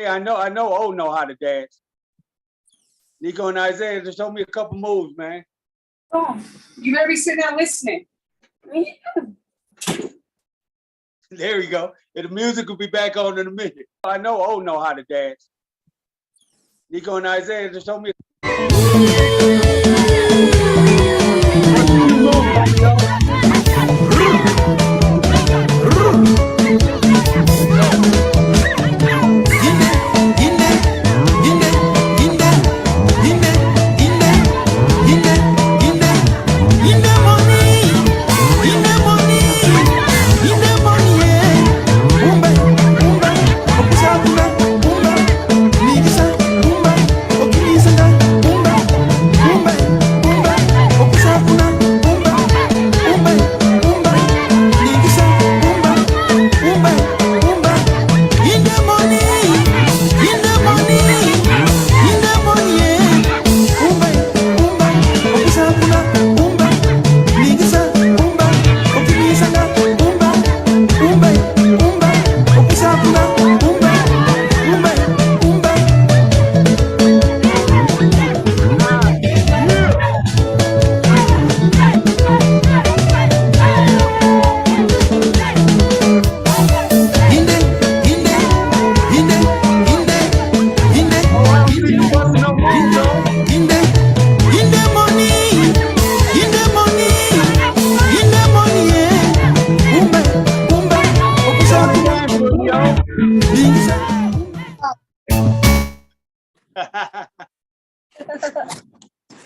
I know O know how to dance. Nico and Isaiah just showed me a couple moves, man. Oh, you better be sitting there listening. There we go. And the music will be back on in a minute. I know O know how to dance. Nico and Isaiah just showed me.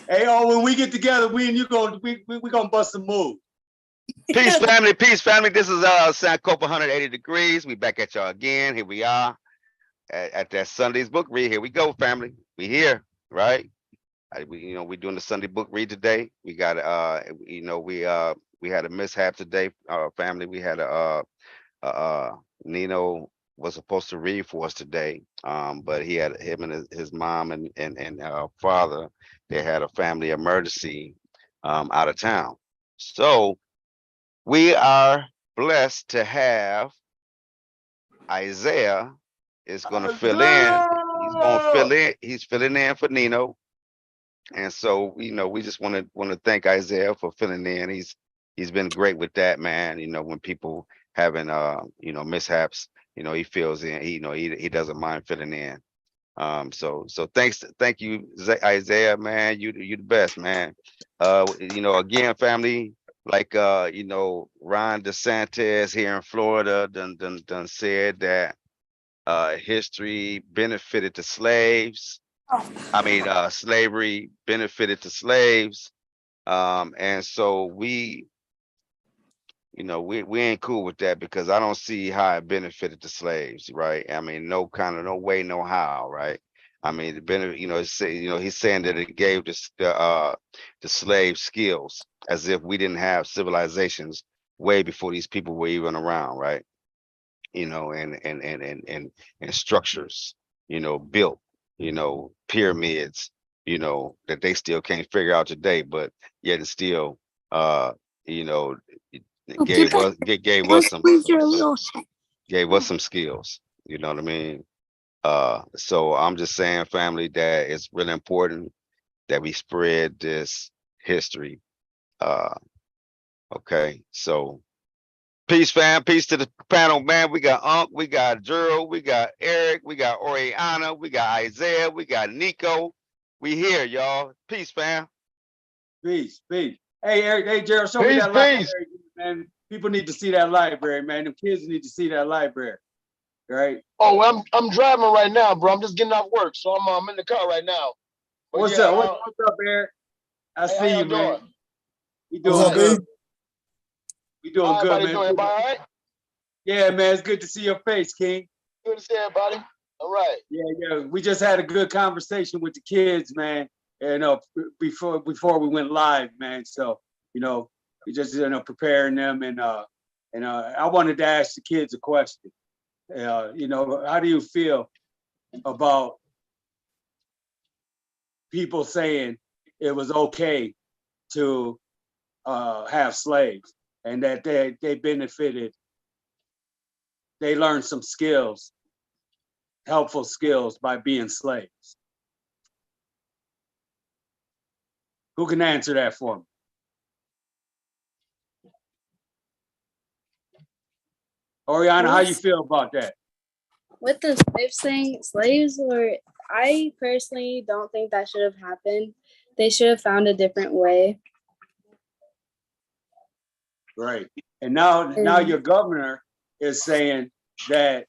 Hey, when we get together, we and you we gonna bust some moves. Peace, family. Peace, family. This is Sankofa 180 degrees. We back at y'all again. Here we are at that Sunday's book read. Here we go, family. We here, right? We're doing the Sunday book read today. We got we had a mishap today. Family, we had Nino was supposed to read for us today, but him and his mom and father, they had a family emergency out of town. So we are blessed to have Isaiah is going to fill in. He's going to fill in. He's filling in for Nino, and so we just want to thank Isaiah for filling in. He's been great with that, man. When people having mishaps, he fills in. He doesn't mind filling in. So thank you, Isaiah, man. You the best, man. Again, family, like Ron DeSantis here in Florida done said that history benefited the slaves. I mean, slavery benefited the slaves. And so we ain't cool with that, because I don't see how it benefited the slaves, right? I mean, no way, no how, right? I mean, the benefit, he's saying that it gave the slave skills, as if we didn't have civilizations way before these people were even around, right? And structures, built, pyramids, that they still can't figure out today, but yet it's still, gave us some skills. You know what I mean? So I'm just saying, family, that it's really important that we spread this history. Okay, so peace, fam. Peace to the panel, man. We got Unc, we got Gerald, we got Eric, we got Oriana, we got Isaiah, we got Nico. We here, y'all. Peace, fam. Peace. Hey, Eric. Hey, Gerald. Show me that library, man. People need to see that library, man. The kids need to see that library, right? Oh, I'm driving right now, bro. I'm just getting off work, so I'm in the car right now. But what's up? What's up, Eric? I see you, man. We doing good. We doing good, man. Everybody all right? Yeah, man. It's good to see your face, King. Good to see everybody. All right. Yeah. We just had a good conversation with the kids, man. And before we went live, man. So we just preparing them, and I wanted to ask the kids a question. How do you feel about people saying it was okay to have slaves, and that they benefited, they learned some skills helpful skills by being slaves? Who can answer that for me? Oriana, how you feel about that? With the slaves thing, I personally don't think that should have happened. They should have found a different way. Right. And now your governor is saying that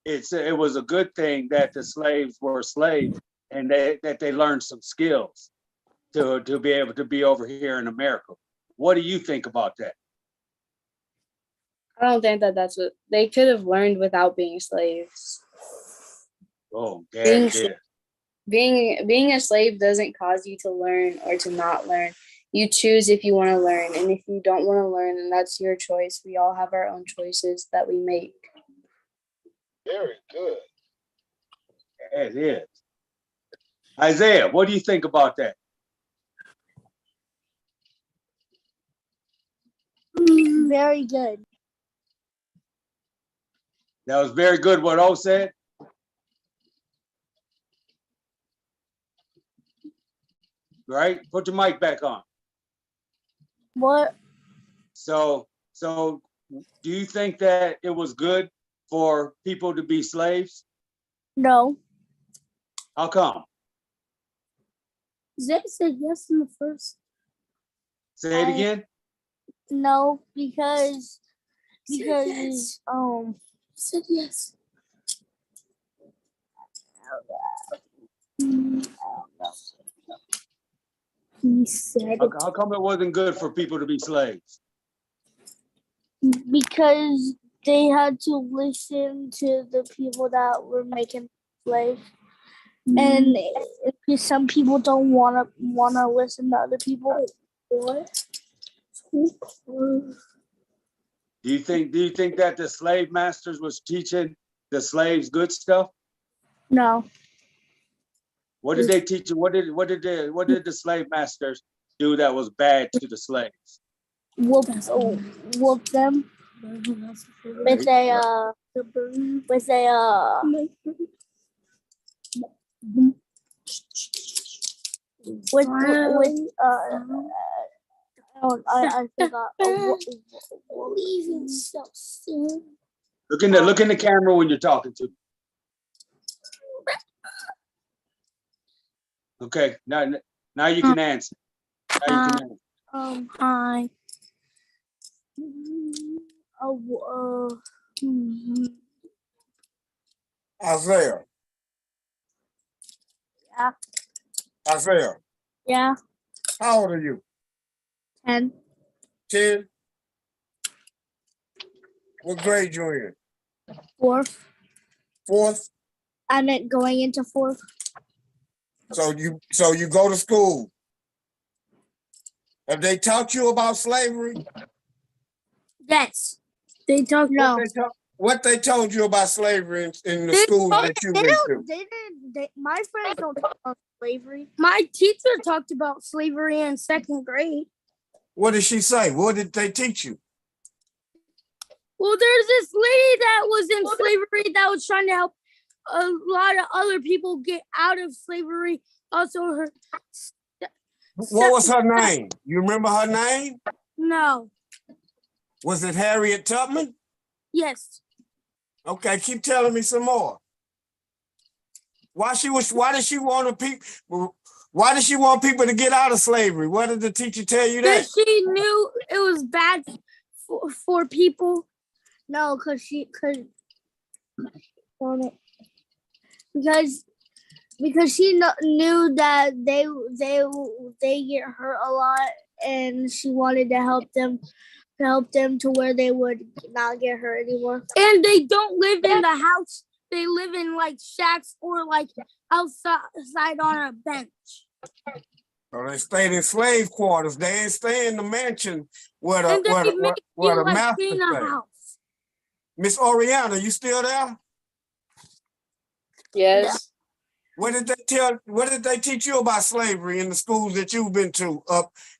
it was a good thing that the slaves were slaves and that they learned some skills to be able to be over here in America. What do you think about that? I don't think that that's what they could have learned without being slaves. Oh, Being, yeah. being a slave doesn't cause you to learn or to not learn. You choose if you want to learn, and if you don't want to learn, then that's your choice. We all have our own choices that we make. Very good. It is. Isaiah, what do you think about that? Very good. That was very good what O said. Right? Put your mic back on. What? So do you think that it was good for people to be slaves? No. How come? Zay said yes in the first. Say it again. No, because said yes. He said How come it wasn't good for people to be slaves? because they had to listen to the people that were making slaves, and if some people don't wanna listen to other people. What? Do you think that the slave masters was teaching the slaves good stuff? No. What did they teach you? What did the slave masters do that was bad to the slaves? Whoop them with a I forgot. Leaving so soon. Look in the camera when you're talking to me. Okay, now you can answer. Now you can answer. Hi. Isaiah. Yeah. Isaiah, Yeah. how old are you? 10. 10? What grade you in? 4th. 4th? I meant going into 4th. So you go to school. Have they taught you about slavery? Yes. They talk. No. What they told you about slavery in the schools that you went to? My friends don't talk about slavery. My teacher talked about slavery in 2nd grade. What did she say? What did they teach you? Well, there's this lady that was in slavery that was trying to help a lot of other people get out of slavery. Also, What was her name? You remember her name? No. Was it Harriet Tubman? Yes. Okay, keep telling me some more. Why did she want people to get out of slavery? What did the teacher tell you that? Because she knew it was bad for people. No, because she knew that they get hurt a lot, and she wanted to help them to where they would not get hurt anymore. And they don't live in the house. They live in like shacks or like outside on a bench. So they stayed in slave quarters. They ain't stay in the mansion where the master stayed. Miss Oriana, you still there? Yes. What did they teach you about slavery in the schools that you've been to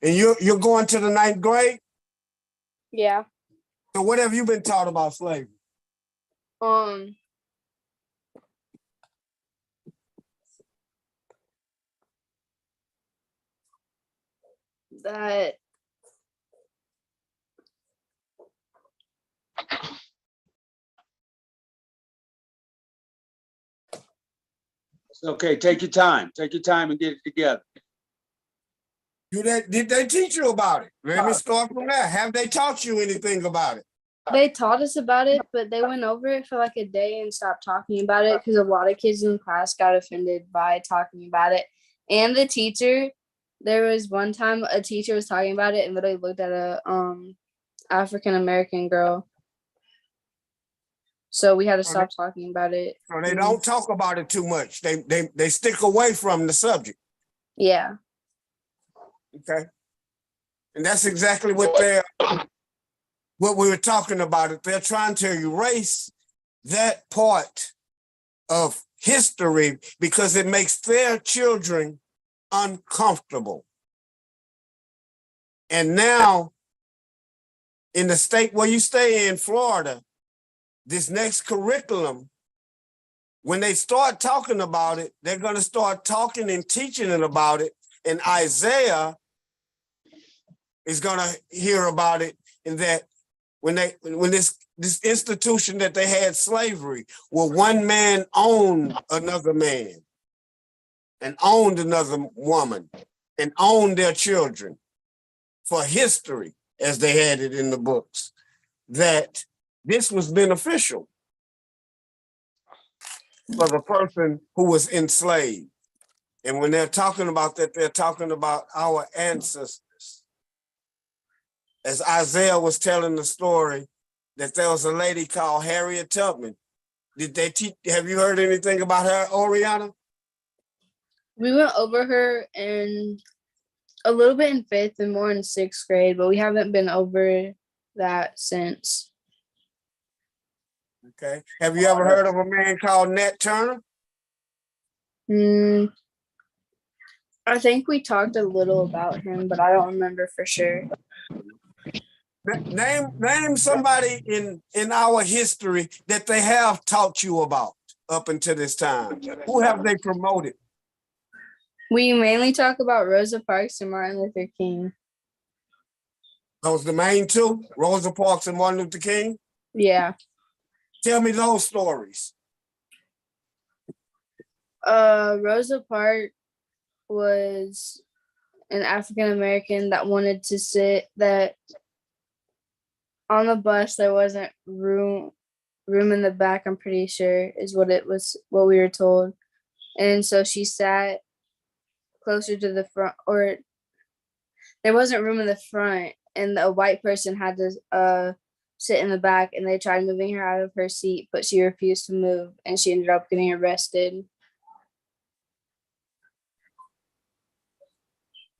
and you're going to the 9th grade? Yeah. So what have you been taught about slavery? that It's okay. Take your time. Take your time and get it together. Did they teach you about it? Let me start from there. Have they taught you anything about it? they taught us about it, but they went over it for like a day and stopped talking about it because a lot of kids in the class got offended by talking about it. And the teacher, there was one time a teacher was talking about it and literally looked at a African American girl. So we had to stop talking about it. So they don't talk about it too much. They stick away from the subject. Yeah. Okay. And that's exactly what we were talking about. It. They're trying to erase that part of history because it makes their children uncomfortable. And now, in the state where you stay in, Florida, this next curriculum, when they start talking about it, they're going to start talking and teaching it about it. And Isaiah is going to hear about it. And that when this institution that they had slavery, where one man owned another man and owned another woman and owned their children for history, as they had it in the books, that this was beneficial for the person who was enslaved. And when they're talking about that, they're talking about our ancestors. As Isaiah was telling the story, that there was a lady called Harriet Tubman. Did they teach? Have you heard anything about her, Oriana? We went over her in a little bit in 5th and more in 6th grade, but we haven't been over that since. Okay. Have you ever heard of a man called Nat Turner? I think we talked a little about him, but I don't remember for sure. Name somebody in our history that they have taught you about up until this time. Who have they promoted? We mainly talk about Rosa Parks and Martin Luther King. Those the main two, Rosa Parks and Martin Luther King? Yeah. Tell me those stories. Rosa Parks was an African American that wanted to sit that on the bus there wasn't room in the back, I'm pretty sure is what we were told. And so she sat closer to the front, or there wasn't room in the front, and a white person had to sit in the back, and they tried moving her out of her seat, but she refused to move, and she ended up getting arrested.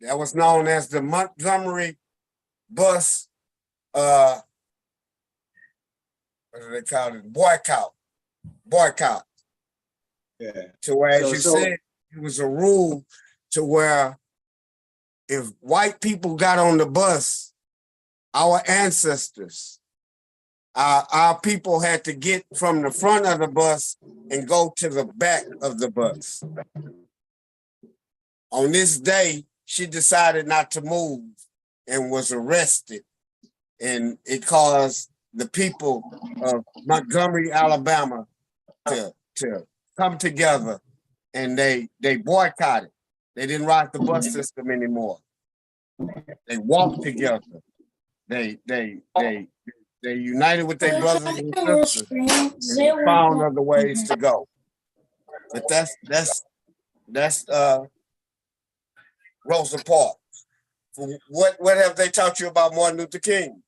That was known as the Montgomery bus, what do they call it? Boycott. Yeah. To where, as you said, it was a rule to where if white people got on the bus, our ancestors, our people had to get from the front of the bus and go to the back of the bus. On this day, she decided not to move and was arrested. And it caused the people of Montgomery, Alabama to come together, and they boycotted. They didn't ride the bus system anymore. They walked together. They united with their brothers and sisters and found other ways to go. But that's Rosa Parks. What have they taught you about Martin Luther King?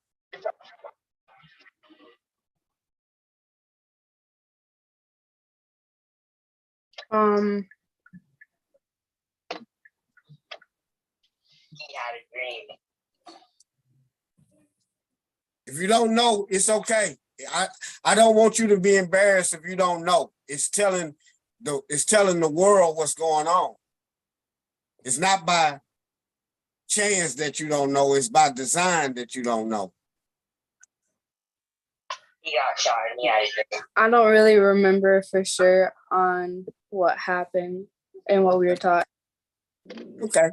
If you don't know, it's okay. I don't want you to be embarrassed if you don't know. It's telling the world what's going on. It's not by chance that you don't know, it's by design that you don't know. I don't really remember for sure on what happened and what we were taught. Okay.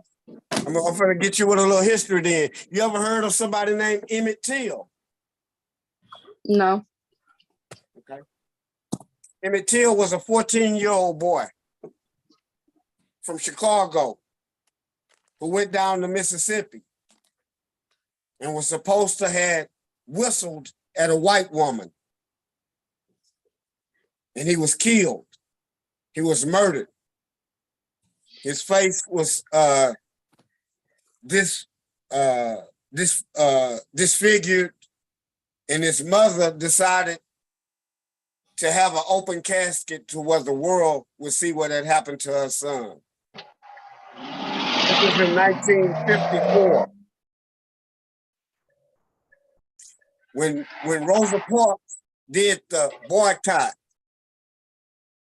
I'm gonna get you with a little history then. You ever heard of somebody named Emmett Till? No. Okay. Emmett Till was a 14-year-old boy from Chicago who went down to Mississippi and was supposed to have whistled at a white woman. And he was killed. He was murdered. His face was disfigured, and his mother decided to have an open casket to where the world would see what had happened to her son. This was in 1954. When Rosa Parks did the boycott,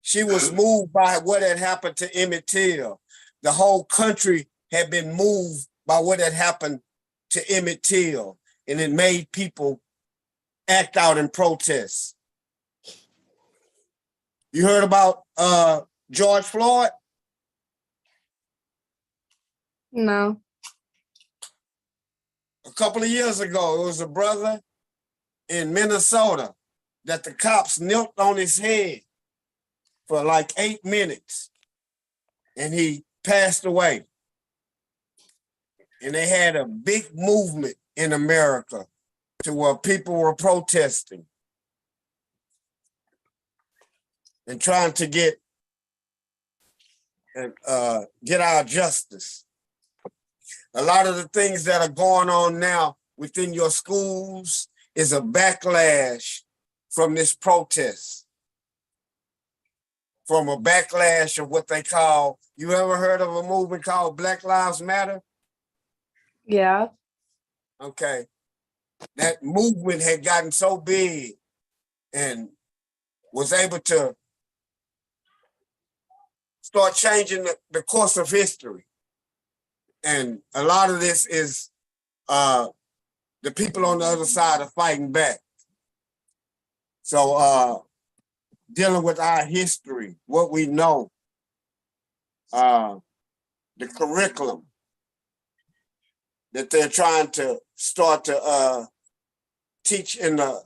she was moved by what had happened to Emmett Till. The whole country had been moved by what had happened to Emmett Till, and it made people act out in protest. You heard about George Floyd? No. A couple of years ago, it was a brother in Minnesota that the cops knelt on his head for like 8 minutes, and he passed away. And they had a big movement in America to where people were protesting and trying to get our justice. A lot of the things that are going on now within your schools is a backlash from this protest, from a backlash of what they call, you ever heard of a movement called Black Lives Matter? Yeah. Okay. That movement had gotten so big and was able to start changing the course of history. And a lot of this is the people on the other side are fighting back. So dealing with our history, what we know, the curriculum that they're trying to start to teach in the,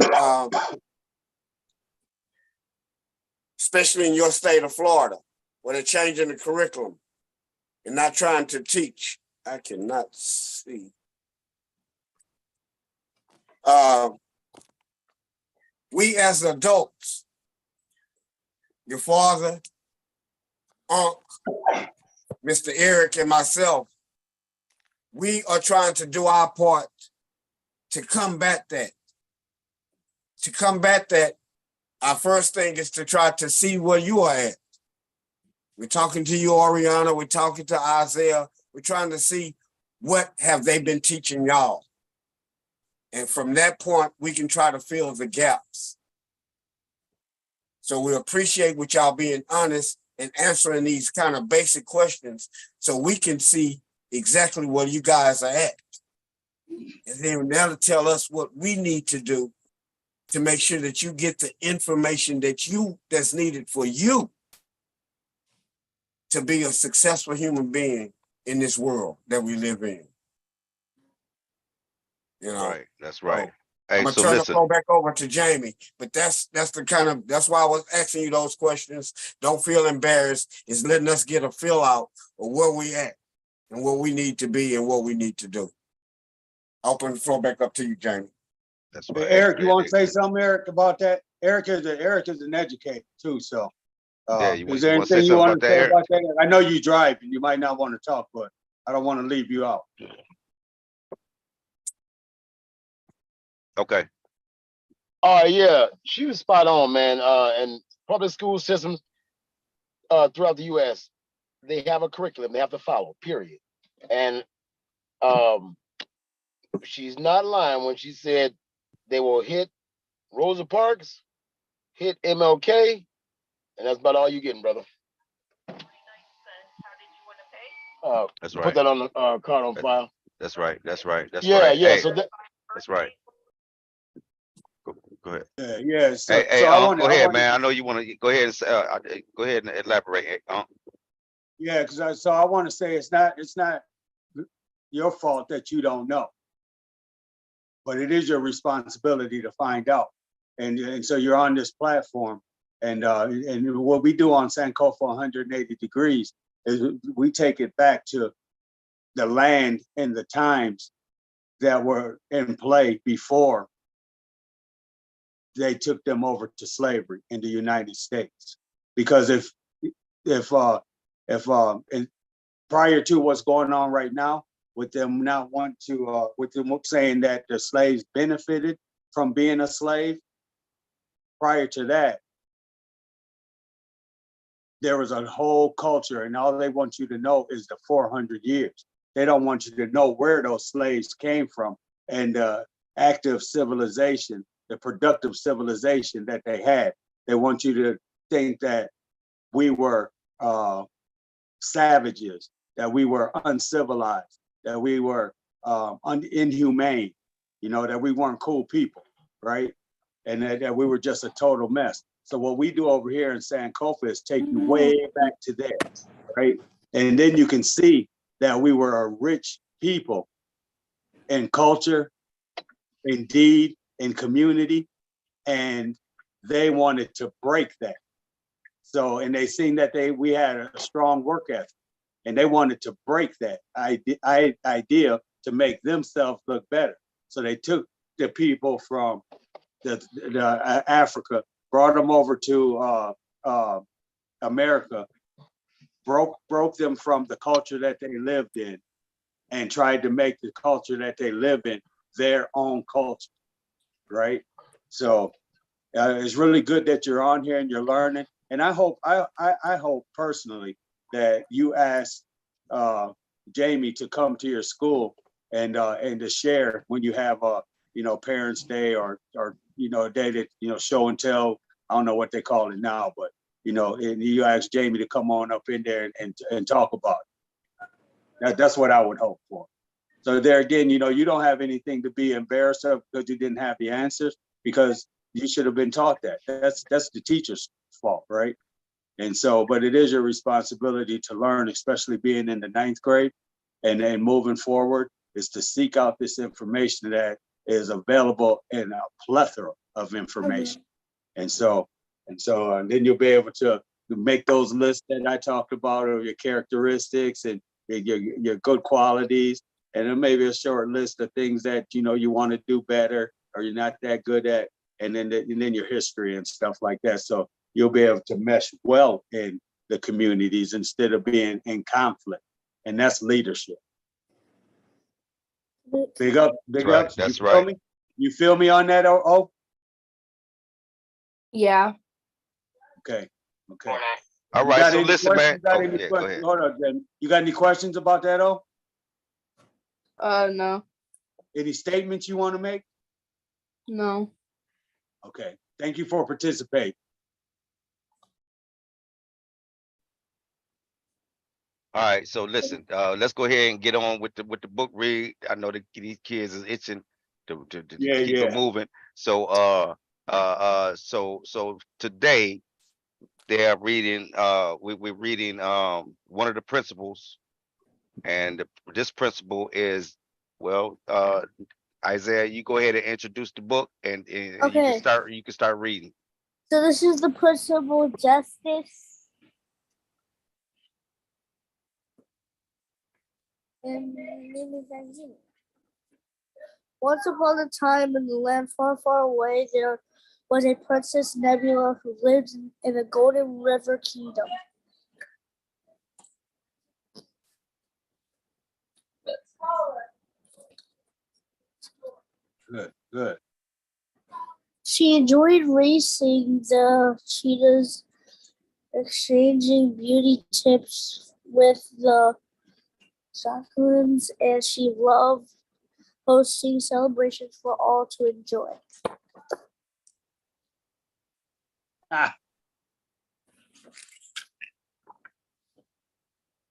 especially in your state of Florida, where they're changing the curriculum and not trying to teach. I cannot see. We as adults, your father, Unc, Mr. Eric, and myself, we are trying to do our part to combat that. To combat that, our first thing is to try to see where you are at. We're talking to you, Oriana. We're talking to Isaiah. We're trying to see what have they been teaching y'all. And from that point, we can try to fill the gaps. So we appreciate what y'all being honest and answering these kind of basic questions so we can see exactly where you guys are at. And then that'll tell us what we need to do to make sure that you get the information that's needed for you to be a successful human being in this world that we live in. You know, Right, that's right. Hey, I'm gonna so turn the listen, floor back over to Jamie, but that's why I was asking you those questions. Don't feel embarrassed. It's letting us get a feel out of where we at and what we need to be and what we need to do. I'll open the floor back up to you, Jamie. that's Hey, right. Eric, you want to say something, Eric, about that? Eric is an educator too, so. Yeah, you Is want there to say anything you something want about to that, say Eric? about that? I know you drive and you might not want to talk, but I don't want to leave you out. Okay, Yeah, she was spot on, man. And public school systems throughout the U.S., they have a curriculum they have to follow, period. And she's not lying when she said they will hit Rosa Parks, hit MLK, and that's about all you getting, brother. that's Put right. that on the card on file. That's right. That's right. That's Yeah, right. yeah. Hey, So that, that's right. Go ahead. Yeah. So, Hey, I want go ahead, man. I know you want to go ahead and go ahead and elaborate. Yeah, because I want to say it's not your fault that you don't know. But it is your responsibility to find out. And so you're on this platform. And what we do on Sankofa 180 degrees is we take it back to the land and the times that were in play before they took them over to slavery in the United States. Because if prior to what's going on right now, with them not want to, with them saying that the slaves benefited from being a slave, prior to that, there was a whole culture, and all they want you to know is the 400 years. They don't want you to know where those slaves came from and the active civilization, the productive civilization that they had. They want you to think that we were savages, that we were uncivilized, that we were inhumane, you know, that we weren't cool people, right? And that we were just a total mess. So what we do over here in Sankofa is take you way back to there, right? And then you can see that we were a rich people in culture, in deed, in community, and they wanted to break that. So, and they seen that we had a strong work ethic, and they wanted to break that idea to make themselves look better. So they took the people from the Africa, brought them over to America, broke them from the culture that they lived in, and tried to make the culture that they live in their own culture, right? So it's really good that you're on here and you're learning. And I hope personally that you ask Jamie to come to your school and to share when you have a Parents' Day or a day that show and tell. I don't know what they call it now, but and you ask Jamie to come on up in there and talk about it. That's what I would hope for. So there again, you don't have anything to be embarrassed of because you didn't have the answers, because you should have been taught that. That's the teacher's fault, right? And so, but it is your responsibility to learn, especially being in the 9th grade, and then moving forward is to seek out this information that is available in a plethora of information. And then you'll be able to make those lists that I talked about of your characteristics and your good qualities, and then maybe a short list of things that you want to do better or you're not that good at, and then your history and stuff like that. So you'll be able to mesh well in the communities instead of being in conflict, and that's leadership. Big up. That's right. You feel me on that? Oh. Yeah. Okay. All right. So listen, man. Go ahead. Hold on, Jen. You got any questions about that? Oh. No. Any statements you want to make? No. Okay. Thank you for participating. All right. So listen, let's go ahead and get on with the book read. I know that these kids is itching to keep it moving. So so today they are reading. We're reading one of the principles, and this principle is Isaiah. You go ahead and introduce the book, and Okay. you can start reading. So this is the principle of justice. And my name is Anjina. Once upon a time in the land far, far away, there was a Princess Nebula who lived in the Golden River Kingdom. Good. She enjoyed racing the cheetahs, exchanging beauty tips with the Sakins, and she loved hosting celebrations for all to enjoy.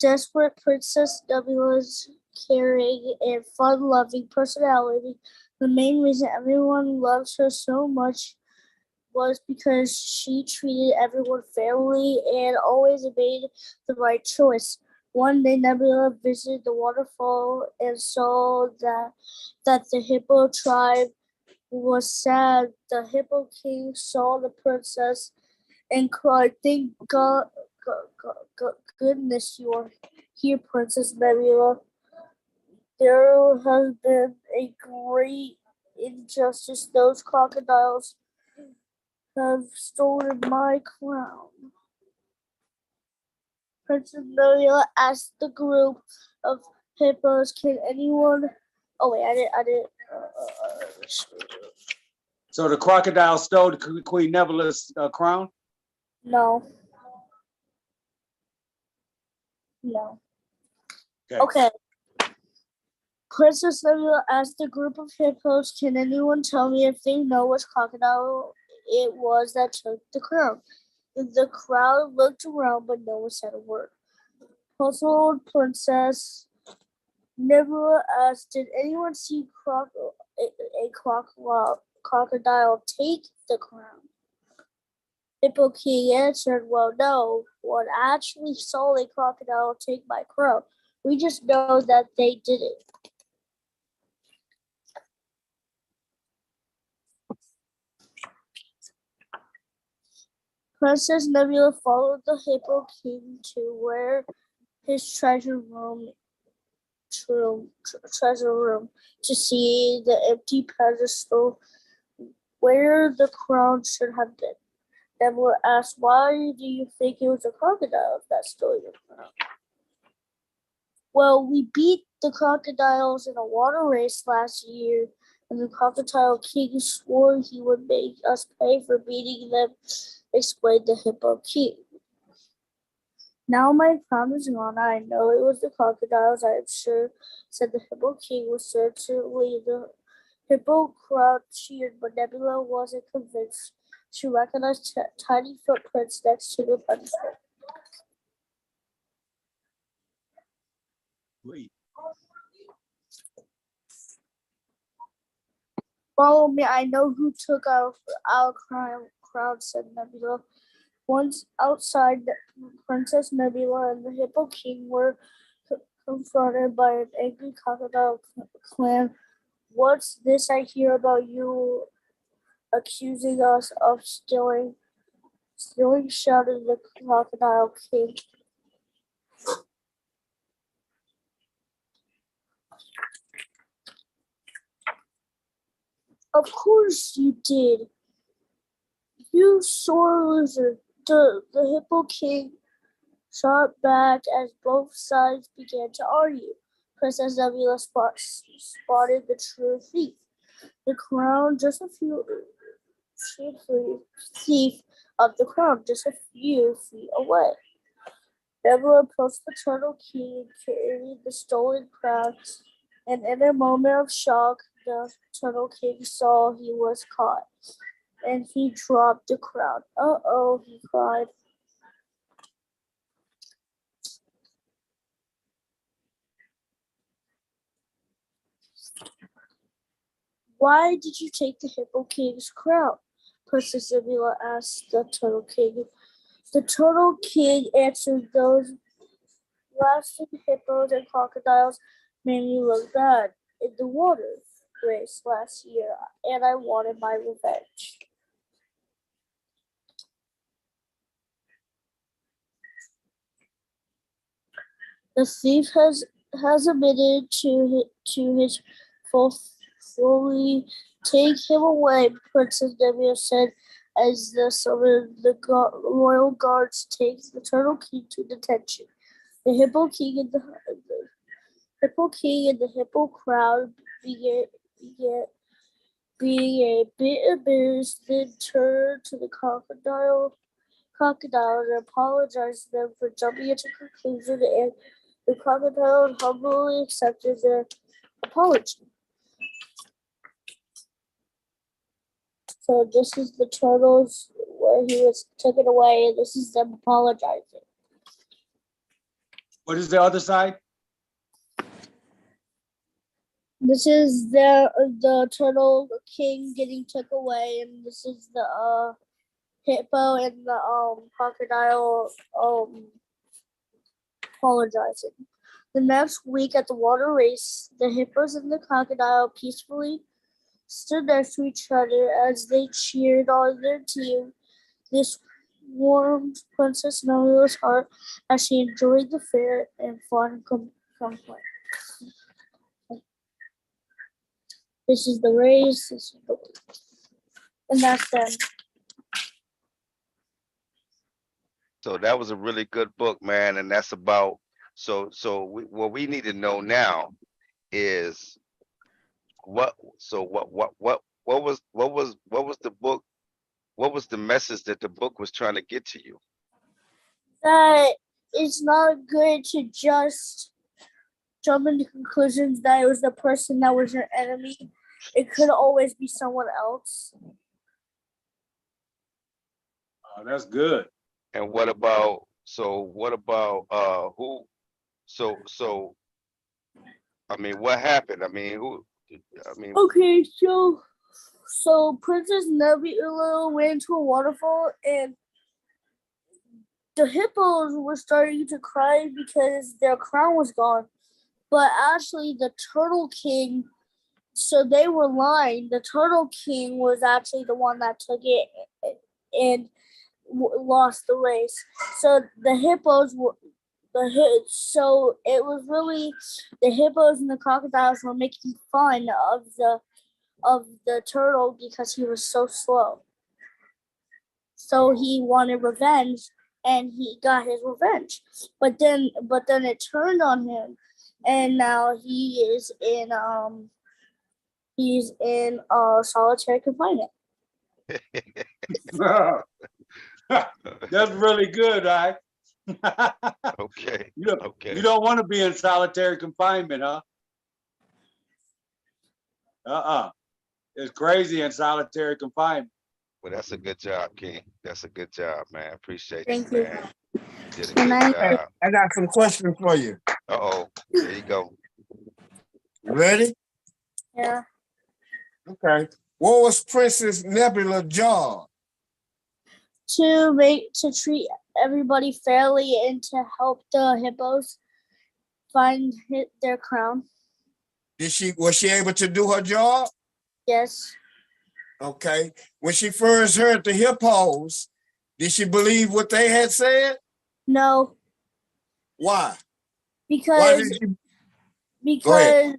Desperate Princess Nebula's caring and fun-loving personality. The main reason everyone loves her so much was because she treated everyone fairly and always made the right choice. One day, Nebula visited the waterfall and saw that the hippo tribe was sad. The Hippo King saw the princess and cried, "Thank goodness you are here, Princess Nebula. There has been a great injustice. Those crocodiles have stolen my crown." Princess Nebula asked the group of hippos, "Can anyone?" Oh wait, I didn't. So the crocodile stole the Queen Nebula's crown? No. No. Okay. Okay. Princess Nebula asked the group of hippos, "Can anyone tell me if they know which crocodile it was that took the crown?" The crowd looked around, but no one said a word. Puzzled Princess Nebula asked, "Did anyone see a crocodile take the crown?" Hippo King answered, "Well, no one actually saw a crocodile take my crown. We just know that they did it." Princess Nebula followed the Hippo King to where his treasure room to see the empty pedestal where the crown should have been. Nebula asked, "Why do you think it was a crocodile that stole your crown?" "Well, we beat the crocodiles in a water race last year, and the Crocodile King swore he would make us pay for beating them," explained the Hippo King. "Now my crown is gone. I know it was the crocodiles, I am sure," said the Hippo King. Was certainly the hippo crowd cheered, but Nebula wasn't convinced. She recognized tiny footprints next to the pedestal. Wait. "Follow me. I know who took our crown," said Nebula. Once outside, Princess Nebula and the Hippo King were confronted by an angry crocodile clan. "What's this I hear about you accusing us of stealing?" Shouted the Crocodile King. "Of course you did, you sore loser," the Hippo King shot back as both sides began to argue. Princess Nebula spotted the true thief. The crown, just a few thief of the crown, just a few feet away. Nebula approached the Turtle King and carried the stolen crown, and in a moment of shock, the Turtle King saw he was caught, and he dropped the crown. "Uh-oh," he cried. "Why did you take the Hippo King's crown?" Princess Nebula asked the Turtle King. The Turtle King answered, "Those blasted hippos and crocodiles made me look bad in the water race last year, and I wanted my revenge." The thief has admitted to his fully. "Take him away," Princess Nebula said as some of the royal guards take the Turtle King to detention. The Hippo King and the Hippo crowd began being a bit embarrassed, then turned to the crocodiles and apologized to them for jumping into conclusion, and the crocodile humbly accepted their apology. So this is the turtles where he was taken away, and this is them apologizing. What is the other side? This is the Turtle King getting took away, and this is the hippo and the crocodile apologizing. The next week at the water race, the hippos and the crocodile peacefully stood next to each other as they cheered on their team. This warmed Princess Nora's heart as she enjoyed the fair and fun comfort. This is the race, this is the and that's them. So that was a really good book, man, and that's about what we need to know now is what was the book, what was the message that the book was trying to get to you? That it's not good to just jump into conclusions that it was the person that was your enemy. It could always be someone else. Oh, that's good. And what about who I mean, what happened? I mean, Okay, so Princess Nebula went into a waterfall and the hippos were starting to cry because their crown was gone. But actually the Turtle King, so they were lying. The Turtle King was actually the one that took it and lost the race. So the hippos were so it was really the hippos and the crocodiles were making fun of the turtle because he was so slow. So he wanted revenge and he got his revenge. But then it turned on him and now he's in solitary confinement. That's really good, right? okay. You Okay. you don't want to be in solitary confinement, huh? It's crazy in solitary confinement. Well, that's a good job, King. That's a good job, man. Appreciate Thank you, you. man. You did a Good good night. job. I got some questions for you. Uh-oh. There you go. You ready? Yeah. Okay. What was Princess Nebula's job? To treat everybody fairly and to help the hippos find their crown. Was she able to do her job? Yes. Okay. When she first heard the hippos, did she believe what they had said? No. Why? Why Because did she? because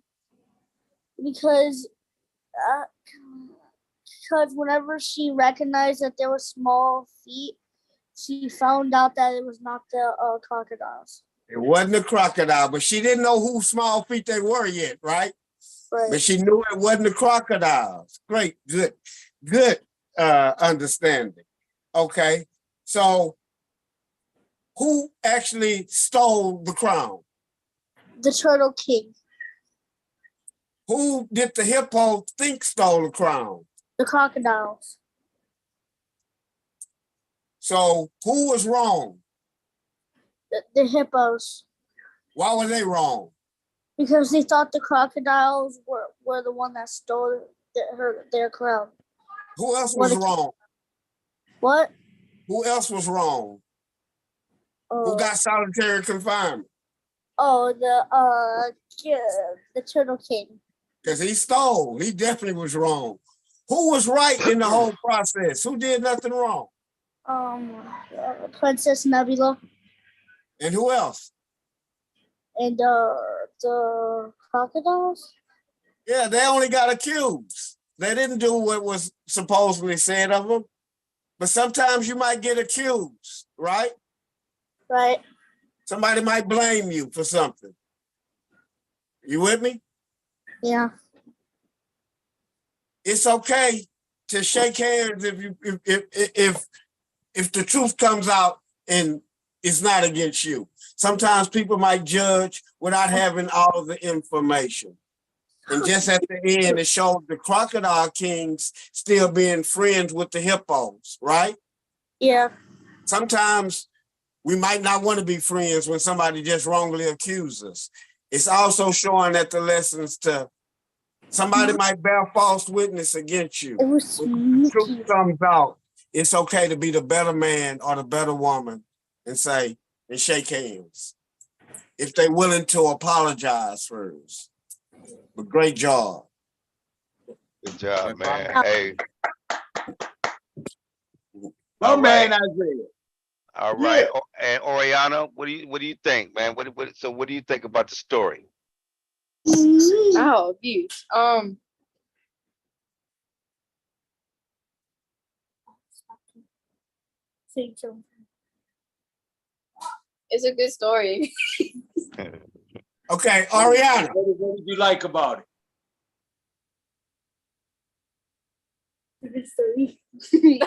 whenever she recognized that there were small feet, she found out that it was not the crocodiles. It wasn't a crocodile, but she didn't know whose small feet they were yet, right? Right. But she knew it wasn't the crocodiles. Great, good understanding. Okay, so who actually stole the crown? The Turtle King. Who did the hippo think stole the crown? The crocodiles. So who was wrong? The hippos. Why were they wrong? Because they thought the crocodiles were the one that stole their crown. Who else was wrong? What? Who else was wrong? Who got solitary confinement? Oh, the Turtle King. Because he stole. He definitely was wrong. Who was right in the whole process? Who did nothing wrong? Princess Nebula. And who else? And the crocodiles. Yeah, they only got accused. They didn't do what was supposedly said of them. But sometimes you might get accused, right? Right. Somebody might blame you for something. You with me? Yeah. It's okay to shake hands if the truth comes out and it's not against you. Sometimes people might judge without having all of the information. And just at the end, it showed the crocodile kings still being friends with the hippos, right? Yeah. Sometimes we might not want to be friends when somebody just wrongly accuses us. It's also showing that the lessons to somebody might bear false witness against you. It was When the truth comes out, it's okay to be the better man or the better woman and say, and shake hands. if they're willing to apologize first. But great job. Good job, man. All Hey, My all man right, Isaiah. all right. And Oriana, what do you think, man? What do you think about the story? Oh, views. Say something. It's a good story. Okay, Ariana. What did you like about it? Good story.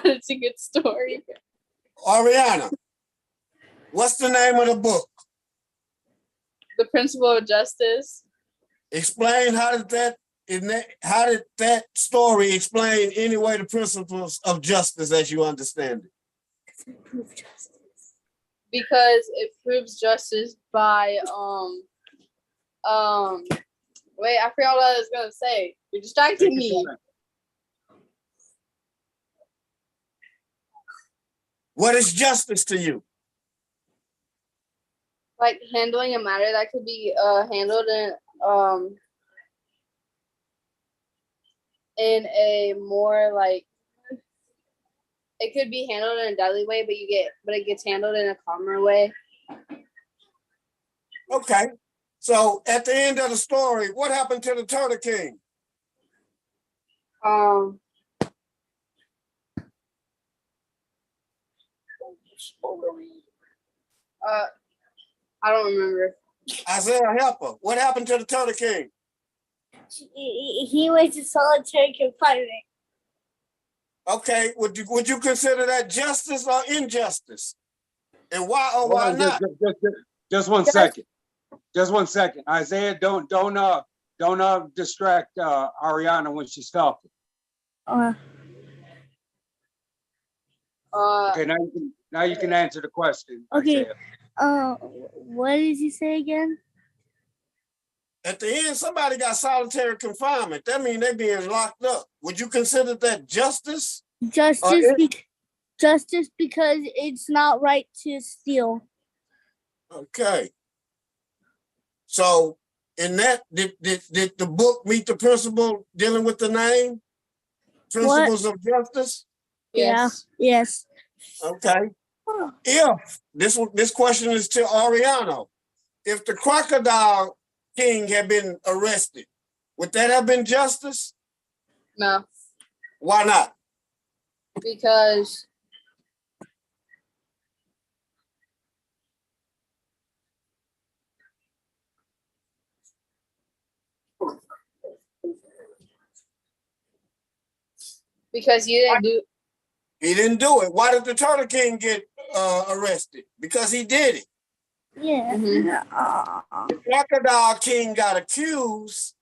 That's a good story. Ariana, what's the name of the book? The principle of justice. Explain how did that story explain anyway the principles of justice as you understand it? Because it proves justice by wait, I forgot what I was gonna say. You're distracting me. What is justice to you? Like handling a matter that could be handled in a more like it could be handled in a deadly way, but it gets handled in a calmer way. Okay. So at the end of the story, what happened to the Turtle King? I don't remember. Isaiah Helper, what happened to the Turtle King? He went to solitary confinement. Okay, would you consider that justice or injustice? And why or why not? Just 1 second. Just 1 second. Isaiah, don't distract Ariana when she's talking. Okay, now you can answer the question. Okay. Isaiah. What did you say again? At the end, somebody got solitary confinement. That means they're being locked up. Would you consider that justice? Justice because it's not right to steal. Okay. So in that, did the book meet the principle dealing with the name? Principles of justice? Yes. Yeah. Yes. Okay. If this question is to Ariano, if the Crocodile King had been arrested, would that have been justice? No. Why not? Because you didn't do. He didn't do it. Why did the Turtle King get arrested? Because he did it. Yeah. The Crocodile King got accused,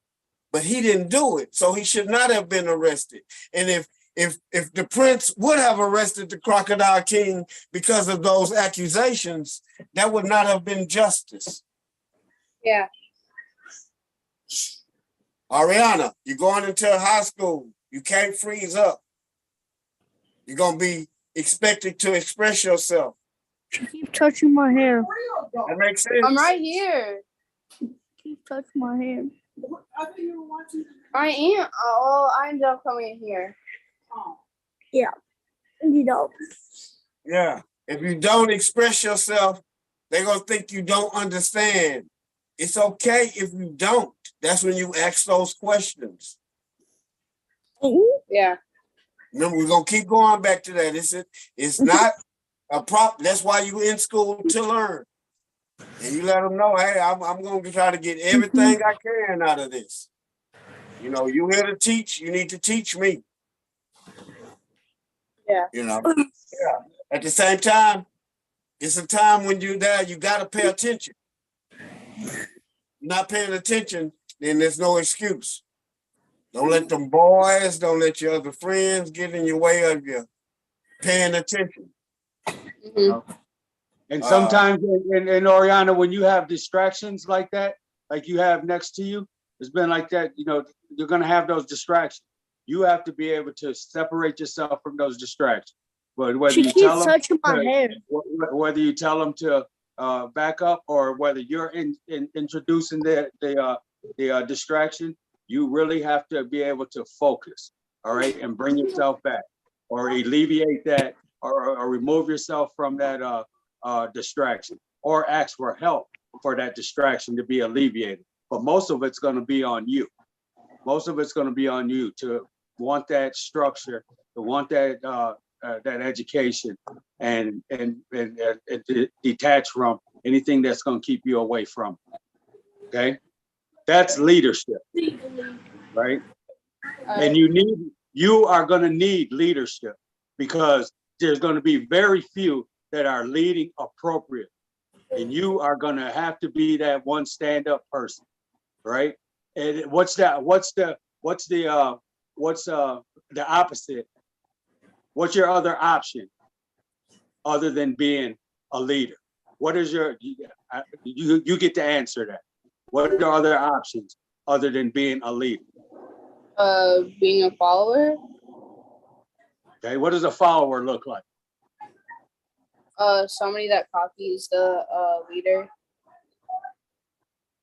but he didn't do it, so he should not have been arrested. And if the prince would have arrested the Crocodile King because of those accusations, that would not have been justice. Yeah. Ariana, you're going into high school. You can't freeze up. You're going to be expected to express yourself. Keep touching my hair. That makes sense. I'm right here. Keep touching my hair. I am. Oh, I ended up coming in here. Yeah. You know. Yeah. If you don't express yourself, they're going to think you don't understand. It's okay if you don't. That's when you ask those questions. Yeah. Remember, we're going to keep going back to that. It's not a prop. That's why you in school to learn. And you let them know, hey, I'm going to try to get everything I can out of this. You know, you here to teach, you need to teach me. Yeah. You know, yeah. At the same time, it's a time when you're there, you got to pay attention. You're not paying attention, then there's no excuse. Don't let them boys, don't let your other friends get in your way of you paying attention. Mm-hmm. And sometimes in Oriana, when you have distractions like that, like you have next to you, it's been like that, you know, you're going to have those distractions. You have to be able to separate yourself from those distractions. But whether She you keeps tell them, touching my hair. whether you tell them to back up, or whether you're introducing the distraction, you really have to be able to focus, all right, and bring yourself back, or alleviate that, or remove yourself from that distraction, or ask for help for that distraction to be alleviated. But most of it's going to be on you. Most of it's going to be on you to want that structure, to want that that education, and detach from anything that's going to keep you away from it. Okay, that's leadership, right? And you are going to need leadership, because there's going to be very few that are leading appropriate, and you are going to have to be that one stand-up person, right? And what's the opposite? What's your other option other than being a leader? What is you get to answer that. What are other options other than being a leader? Being a follower. Okay, what does a follower look like? Somebody that copies the leader,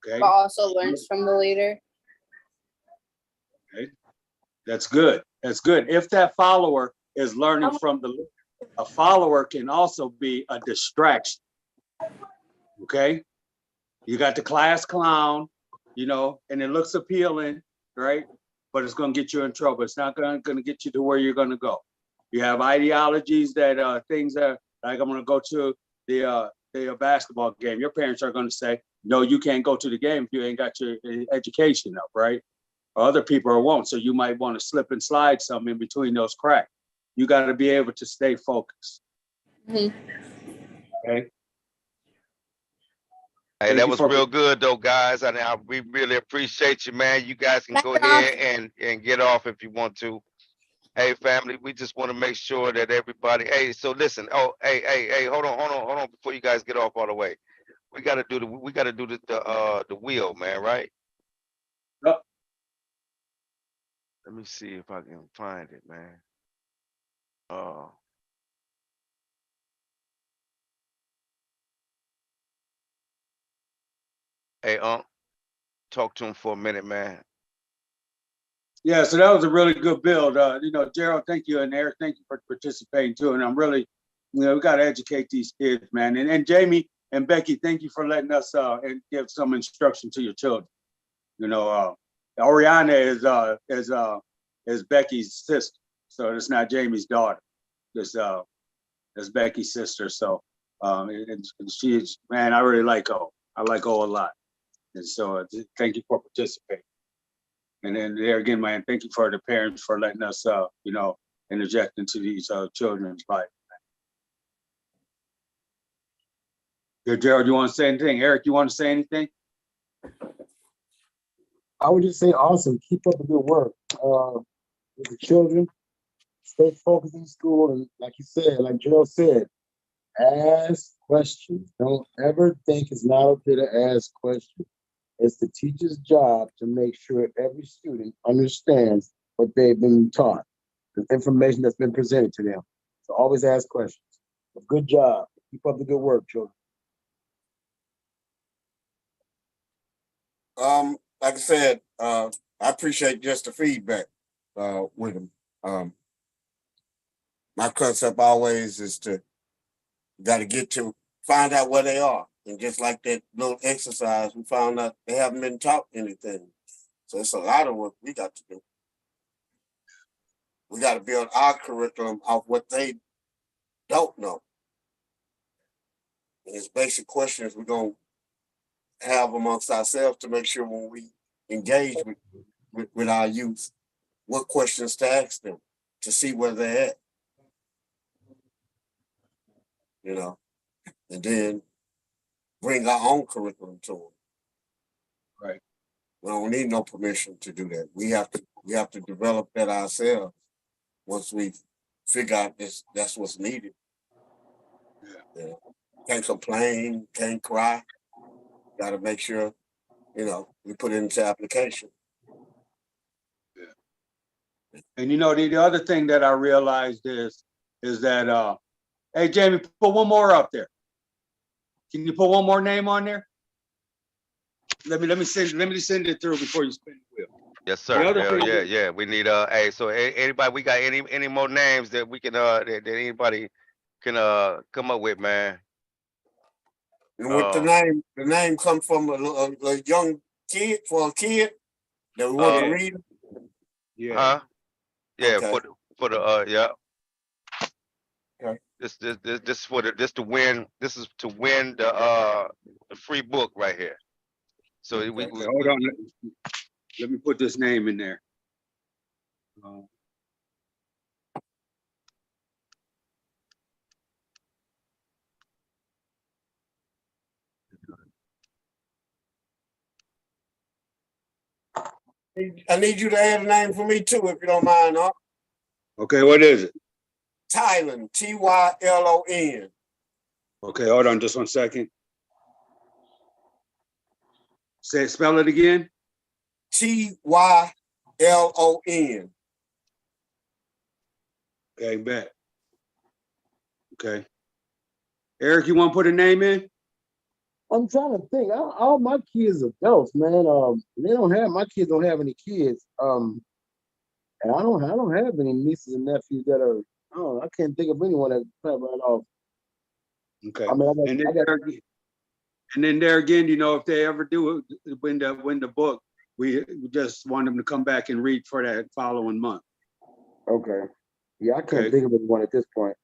Okay, but also learns from the leader. okay, that's good. That's good. If that follower is learning from the leader, a follower can also be a distraction. Okay, you got the class clown, and it looks appealing, right? But it's going to get you in trouble. It's not going to get you to where you're going to go. You have ideologies that things that, like, I'm going to go to the basketball game. Your parents are going to say, no, you can't go to the game if you ain't got your education up, right? Or other people won't. So you might want to slip and slide something in between those cracks. You got to be able to stay focused. Mm-hmm. Okay. Hey, that was real good though, guys. We really appreciate you, man. You guys can go ahead and get off if you want to. Hey, family, we just want to make sure that everybody. Hey, so listen. Oh, hey, hold on, before you guys get off all the way. We gotta do the wheel, man. Right? Yep. Let me see if I can find it, man. Hey, talk to him for a minute, man. Yeah, so that was a really good build. Gerald, thank you, and Eric, thank you for participating too. And I'm really, we got to educate these kids, man. And Jamie and Becky, thank you for letting us and give some instruction to your children. Oriana is Becky's sister, so it's not Jamie's daughter. It's Becky's sister. So, and she's, man, I really like O. I like O a lot, and so thank you for participating. And then there again, man, thank you for the parents for letting us, interject into these children's life. Yeah, Gerald, you want to say anything? Eric, you want to say anything? I would just say, awesome. Keep up the good work with the children. Stay focused in school, and like you said, like Gerald said, ask questions. Don't ever think it's not okay to ask questions. It's the teacher's job to make sure every student understands what they've been taught, the information that's been presented to them. So always ask questions. But good job. Keep up the good work, children. Like I said, I appreciate just the feedback with them. My concept always is to got to find out where they are. And just like that little exercise, we found out they haven't been taught anything. So it's a lot of work we got to do. We got to build our curriculum off what they don't know. And it's basic questions we're going to have amongst ourselves to make sure when we engage with our youth, what questions to ask them to see where they're at. And then bring our own curriculum to them. Right. We don't need no permission to do that. We have to develop that ourselves once we figure out that's what's needed. Yeah. Can't complain, can't cry. Got to make sure, we put it into application. Yeah. And the other thing that I realized is that hey, Jamie, put one more up there. Can you put one more name on there? Let me send it through before you spin the wheel. Yes, sir. The other Yeah, thing yeah, is- yeah. We need hey, so anybody, we got any more names that we can that anybody can come up with, man? And with the name come from a young kid, for a kid that we want to Yeah. read. Yeah. Huh? Yeah, Okay. for the yeah. Okay. This for the this to win. This is to win the free book right here. So Okay, hold on. Let me put this name in there. I need you to add a name for me too, if you don't mind, huh? Okay, what is it? Tylon, Tylon. Okay, hold on just 1 second. Spell it again. Tylon. Okay, bet. Okay. Eric, you want to put a name in? I'm trying to think. All my kids are adults, man. My kids don't have any kids. And I don't have any nieces and nephews that are. I can't think of anyone that's right off. Okay. I mean, And then there again, if they ever do win the book, we just want them to come back and read for that following month. Okay. Yeah, I can't Okay. think of anyone at this point.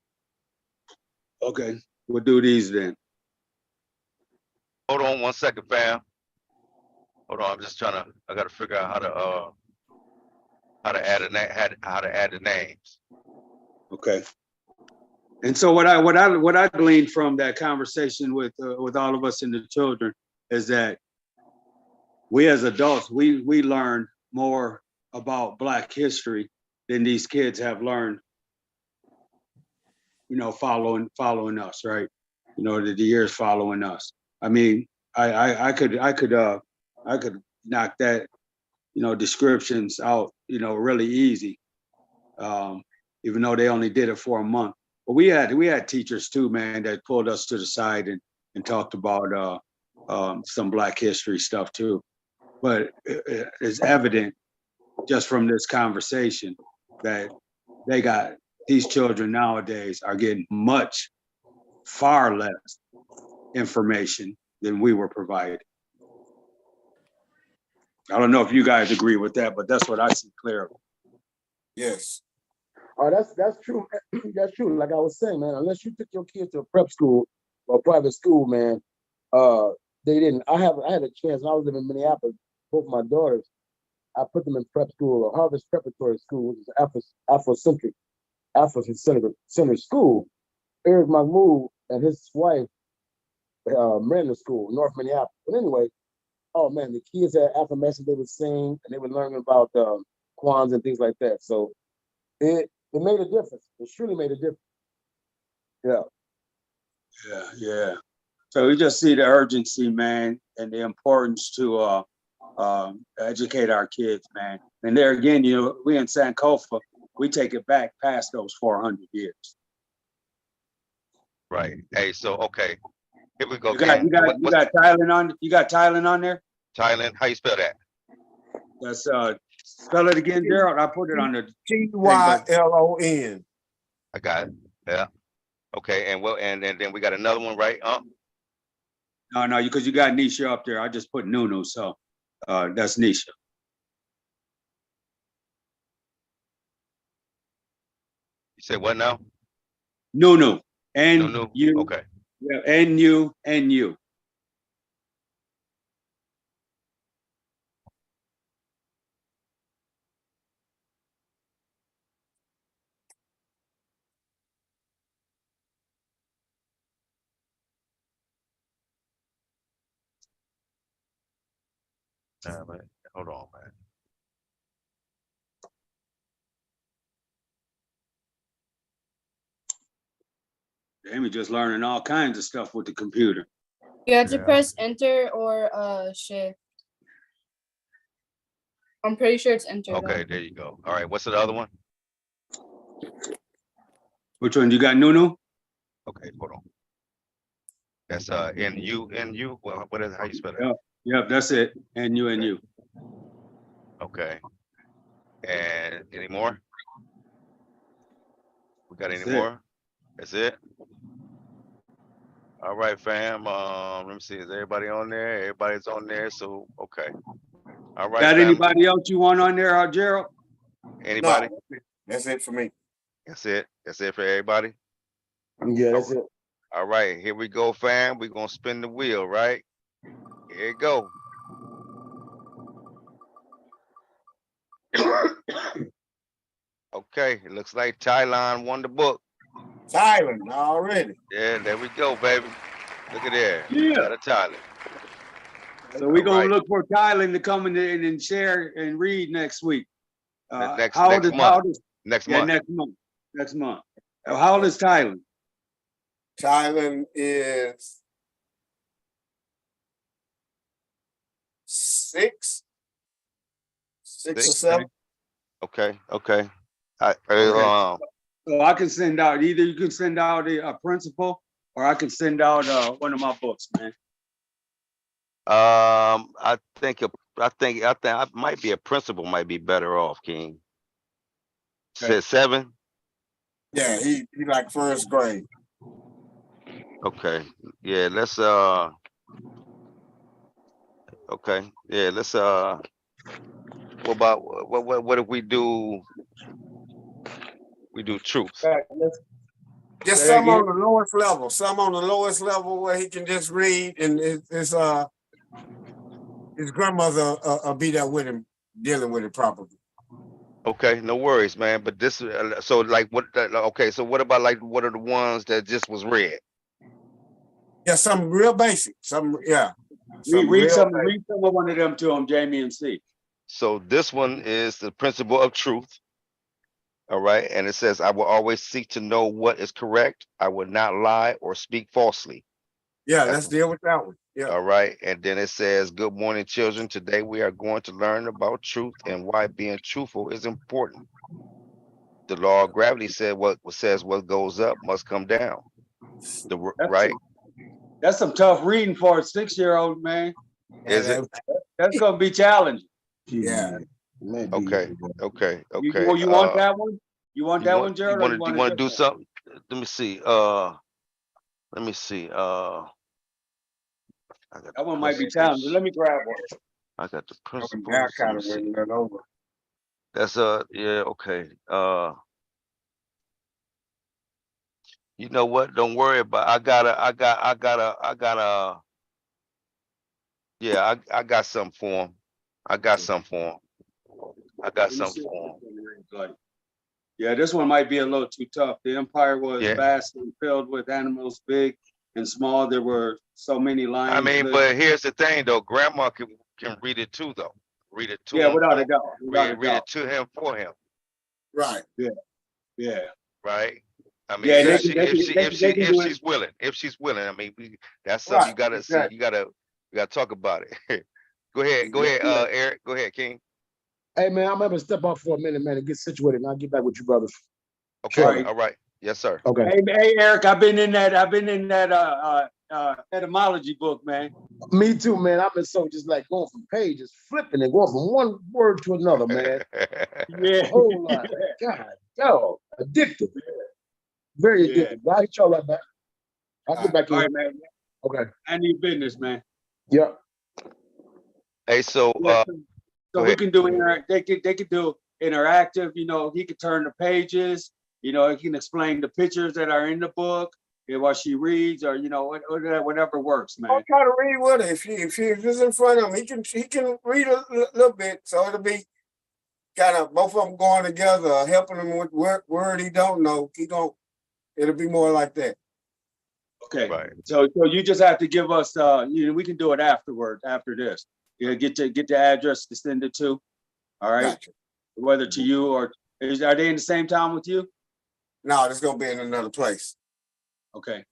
Okay, we'll do these then. hold on 1 second, fam. Hold on, I'm just I gotta figure out how to add how to add the names. Okay. And so what I gleaned from that conversation with all of us and the children is that we as adults, we learned more about Black history than these kids have learned, following us, right? The years following us. I mean, I could knock that, descriptions out, really easy. Even though they only did it for a month. But we had teachers too, man, that pulled us to the side and talked about some Black history stuff too. But it's evident just from this conversation that these children nowadays are getting far less information than we were provided. I don't know if you guys agree with that, but that's what I see clearly. Yes. Oh, that's true. That's true. Like I was saying, man, unless you took your kids to a prep school or private school, man, they didn't. I had a chance when I was living in Minneapolis. Both my daughters, I put them in prep school, or Harvest Preparatory School, which is Afrocentric school. Eric Mahmoud and his wife ran the school, North Minneapolis. But anyway, oh man, the kids had affirmations they would sing, and they were learning about Kwanzaa and things like that. So it made a difference. It surely made a difference. Yeah. Yeah. So we just see the urgency, man, and the importance to educate our kids, man. And there again, we in Sankofa, we take it back past those 400 years. Right. Hey, so okay. Here we go. You got Thailand on there? Thailand. How you spell that? That's spell it again, Gerald. I put it on the Tylon. I got it. Yeah. Okay, and then we got another one, right? No, because you got Nisha up there. I just put Nunu, so that's Nisha. You said what now? Nunu. No. N-U. Okay. Yeah, N-U. Hold on, man. Amy just learning all kinds of stuff with the computer. You have to press enter or shift. I'm pretty sure it's enter. Okay, there you go. All right, what's the other one? Which one? You got Nunu? Okay, hold on. That's NU. What is how you spell it? Yep, yep, that's it. And you. Okay. And any more? We got any That's it. more? That's it. All right, fam. Let me see. Is everybody on there? Everybody's on there. So okay. All right, Got fam. anybody else you want on there, Gerald? Anybody? No, that's it for me. That's it. That's it for everybody. Yeah, that's it. All right, here we go, fam. We're gonna spin the wheel, right? Here you go. Okay, it looks like Thailand won the book. Thailand already. Yeah, there we go, baby. Look at there. Yeah. Got a Thailand. So we're gonna Alright. look for Kylan to come in and share and read next week. Next How old is month. Next yeah, month. next month. Next month. How old is Kylan? Thailand is 6 or Six? 7. Okay. Okay. Um, So I can send out, either you can send out a principal or I can send out one of my books, man. I think I might be a principal might be better off, King. Okay. Said 7. Yeah, he like first grade. Okay. Yeah, let's okay. Yeah, let's what about what if we do truth? Just Say some again? on the lowest level. Some on the lowest level where he can just read, and his grandmother be there with him, dealing with it properly. Okay, no worries, man. But this so like what okay, so what about like what are the ones that just was read? Yeah, some real basic. Some Read some of one of them to him, Jamie, and see. So this one is the principle of truth. All right. And it says, I will always seek to know what is correct. I will not lie or speak falsely. Yeah, let's deal with that one. Yeah. All right. And then it says, good morning, children. Today we are going to learn about truth and why being truthful is important. The law of gravity says what goes up must come down. That's some tough reading for a 6-year-old, man. Is it? That's gonna be challenging. Yeah. Okay. You want that one? You want that one, Gerald? You want to do something? Let me see. That one might be challenging. Let me grab one. I got the principles. Kind of went that over. That's yeah, okay. You know what? Don't worry about I got something for him. I got something for him. Yeah, this one might be a little too tough. The empire was vast and filled with animals, big and small. There were so many lions. I mean, but here's the thing though, grandma can read it too though. Read it to him. Without a doubt. Read it to him for him. Right. Yeah. Right. I mean, if she's willing. I mean, that's something you gotta see. You gotta talk about it. Go ahead, Eric. Go ahead, King. Hey man, I'm gonna step off for a minute, man, and get situated, and I'll get back with you, brothers. Okay, Sure. all right. Yes, sir. Okay. Hey, Eric, I've been in that etymology book, man. Me too, man. I've been so just like going from pages, flipping and going from one word to another, man. Yeah. Whole lot. God, dog, addictive. Very addictive. I'll hit y'all right back. I'll get back in. All right, man. Okay. I need business, man. Yeah. Hey, so we can do they could do interactive, he could turn the pages, he can explain the pictures that are in the book while she reads, or whatever works, man. I'll try to read with her. If she's in front of him, he can read a little bit, so it'll be kind of both of them going together, helping him with word he don't know. It'll be more like that. Okay. Right. So you just have to give us we can do it afterward, after this. Get the address to send it to. All right. Gotcha. Whether to you or are they in the same town with you? No, it's gonna be in another place. Okay,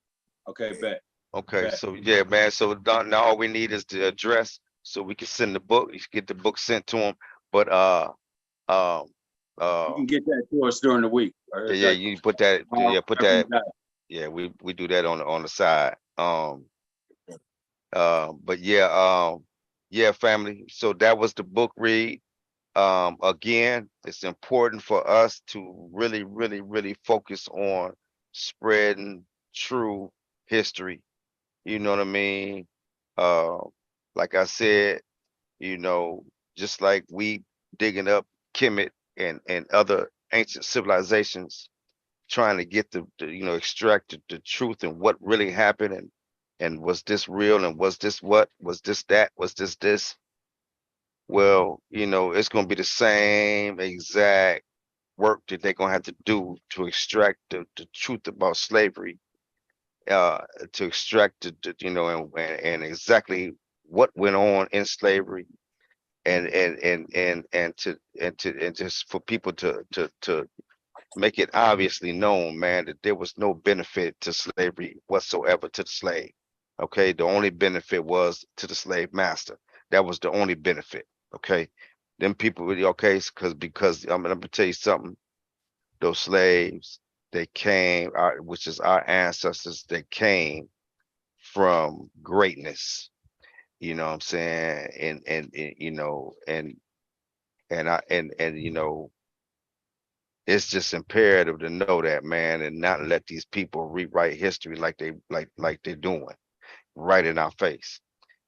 bet. Okay, Bet. so yeah, man. So now all we need is the address, so we can send the book. You can get the book sent to him. But you can get that to us during the week. you put that. Yeah, put that. Yeah, we do that on the side. But yeah, yeah, family. So that was the book read. Again, it's important for us to really, really, really focus on spreading true history. You know what I mean? Uh, like I said, you know, just like we digging up Kemet and other ancient civilizations, trying to get you know, extract the truth and what really happened, and was this real, and was this what, was this that, was this. Well, you know, it's going to be the same exact work that they're going to have to do to extract the truth about slavery, uh, to extract you know, and exactly what went on in slavery, and just for people to make it obviously known, man, that there was no benefit to slavery whatsoever to the slave. Okay, the only benefit was to the slave master. That was the only benefit. Okay, them people really, okay, because I'm gonna tell you something. Those slaves, they came, which is our ancestors, they came from greatness. You know what I'm saying? And you know, and you know, it's just imperative to know that, man, and not let these people rewrite history like they're doing right in our face.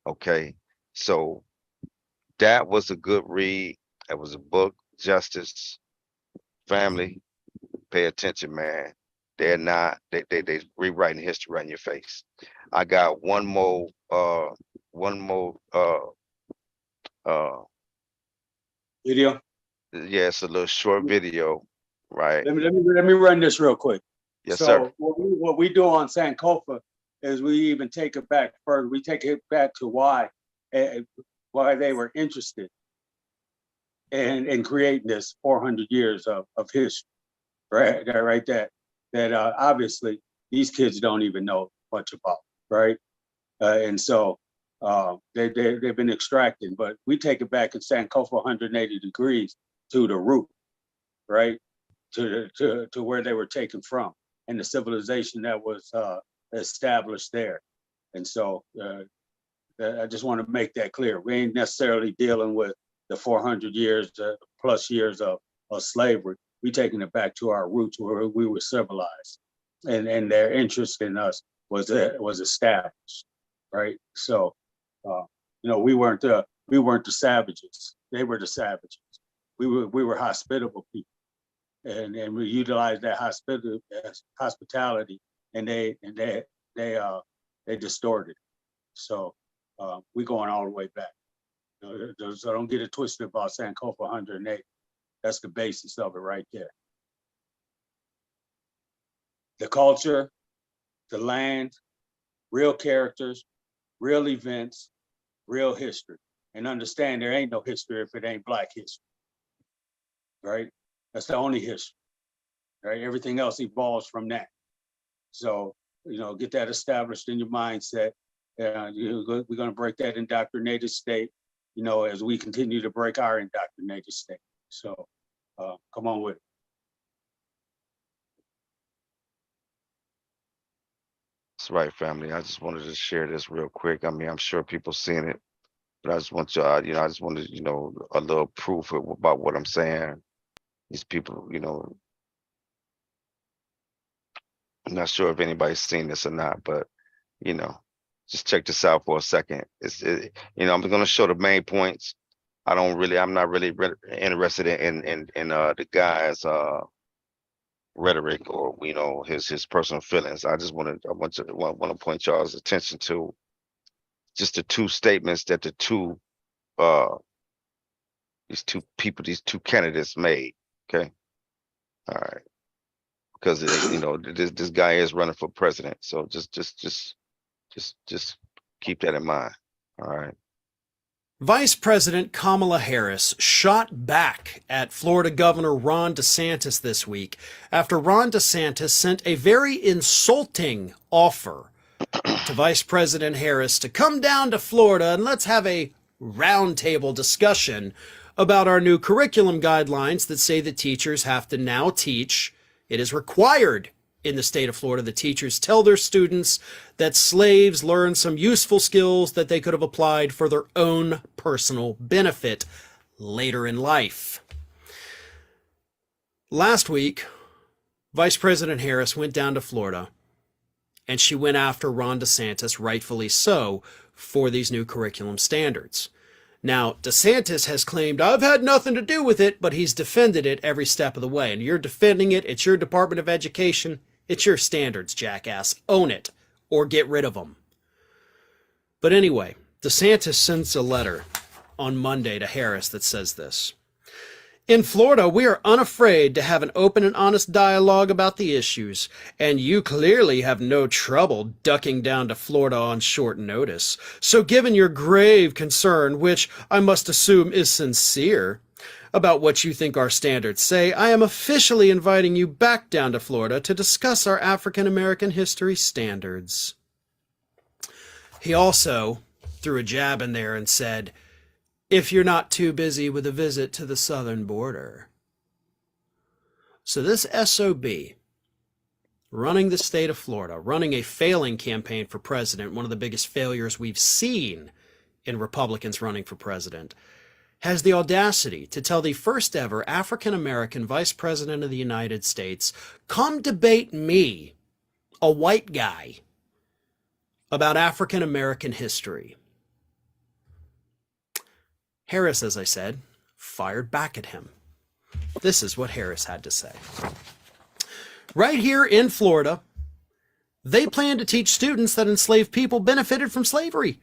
Okay, so that was a good read. That was a book. Justice, family, pay attention, man. They're not, they rewriting history right in your face. I got one more uh Video. yeah, it's a little short video, right? Let me run this real quick. Yes, sir. So what we do on Sankofa is we even take it back further. We take it back to why they were interested in creating this 400 years of history, right? That obviously these kids don't even know much about, right? And so they've been extracting, but we take it back in Sankofa 180 degrees to the root, right? To where they were taken from, and the civilization that was established there. And so I just want to make that clear. We ain't necessarily dealing with the 400 years plus years of slavery. We taking it back to our roots where we were civilized, and their interest in us was established, right? So, you know, we weren't the savages. They were the savages. We were hospitable people, and we utilized that hospitality, and they distorted. So we going all the way back. So don't get it twisted about Sankofa 108. That's the basis of it right there. The culture, the land, real characters, real events, real history. And understand there ain't no history if it ain't Black history, right? That's the only history, right? Everything else evolves from that. So, you know, get that established in your mindset. We're going to break that indoctrinated state, you know, as we continue to break our indoctrinated state. So come on with it. That's right, family. I just wanted to share this real quick. I mean, I'm sure people seen it, but I just want y'all, you know, I just wanted, you know, a little proof about what I'm saying. These people, you know, I'm not sure if anybody's seen this or not, but you know, just check this out for a second. You know, I'm going to show the main points. I'm not really interested in the guy's rhetoric, or you know, his personal feelings. I want to point y'all's attention to just the two statements that uh these two candidates made. Okay, all right, because you know, this guy is running for president, so just keep that in mind. All right. Vice President Kamala Harris shot back at Florida Governor Ron DeSantis this week after Ron DeSantis sent a very insulting offer to Vice President Harris to come down to Florida and let's have a roundtable discussion about our new curriculum guidelines that say that teachers have to now teach. It is required in the state of Florida, the teachers tell their students that slaves learned some useful skills that they could have applied for their own personal benefit later in life. Last week, Vice President Harris went down to Florida, and she went after Ron DeSantis, rightfully so, for these new curriculum standards. Now, DeSantis has claimed, I've had nothing to do with it, but he's defended it every step of the way. And you're defending it. It's your Department of Education. It's your standards, jackass. Own it or get rid of them. But anyway, DeSantis sends a letter on Monday to Harris that says this. In Florida, we are unafraid to have an open and honest dialogue about the issues, and you clearly have no trouble ducking down to Florida on short notice. So given your grave concern, which I must assume is sincere, about what you think our standards say, I am officially inviting you back down to Florida to discuss our African American history standards. He also threw a jab in there and said, if you're not too busy with a visit to the southern border. So this SOB, running the state of Florida, running a failing campaign for president, one of the biggest failures we've seen in Republicans running for president, has the audacity to tell the first ever African-American vice president of the United States, come debate me, a white guy, about African-American history. Harris, as I said, fired back at him. This is what Harris had to say. Right here in Florida, they plan to teach students that enslaved people benefited from slavery.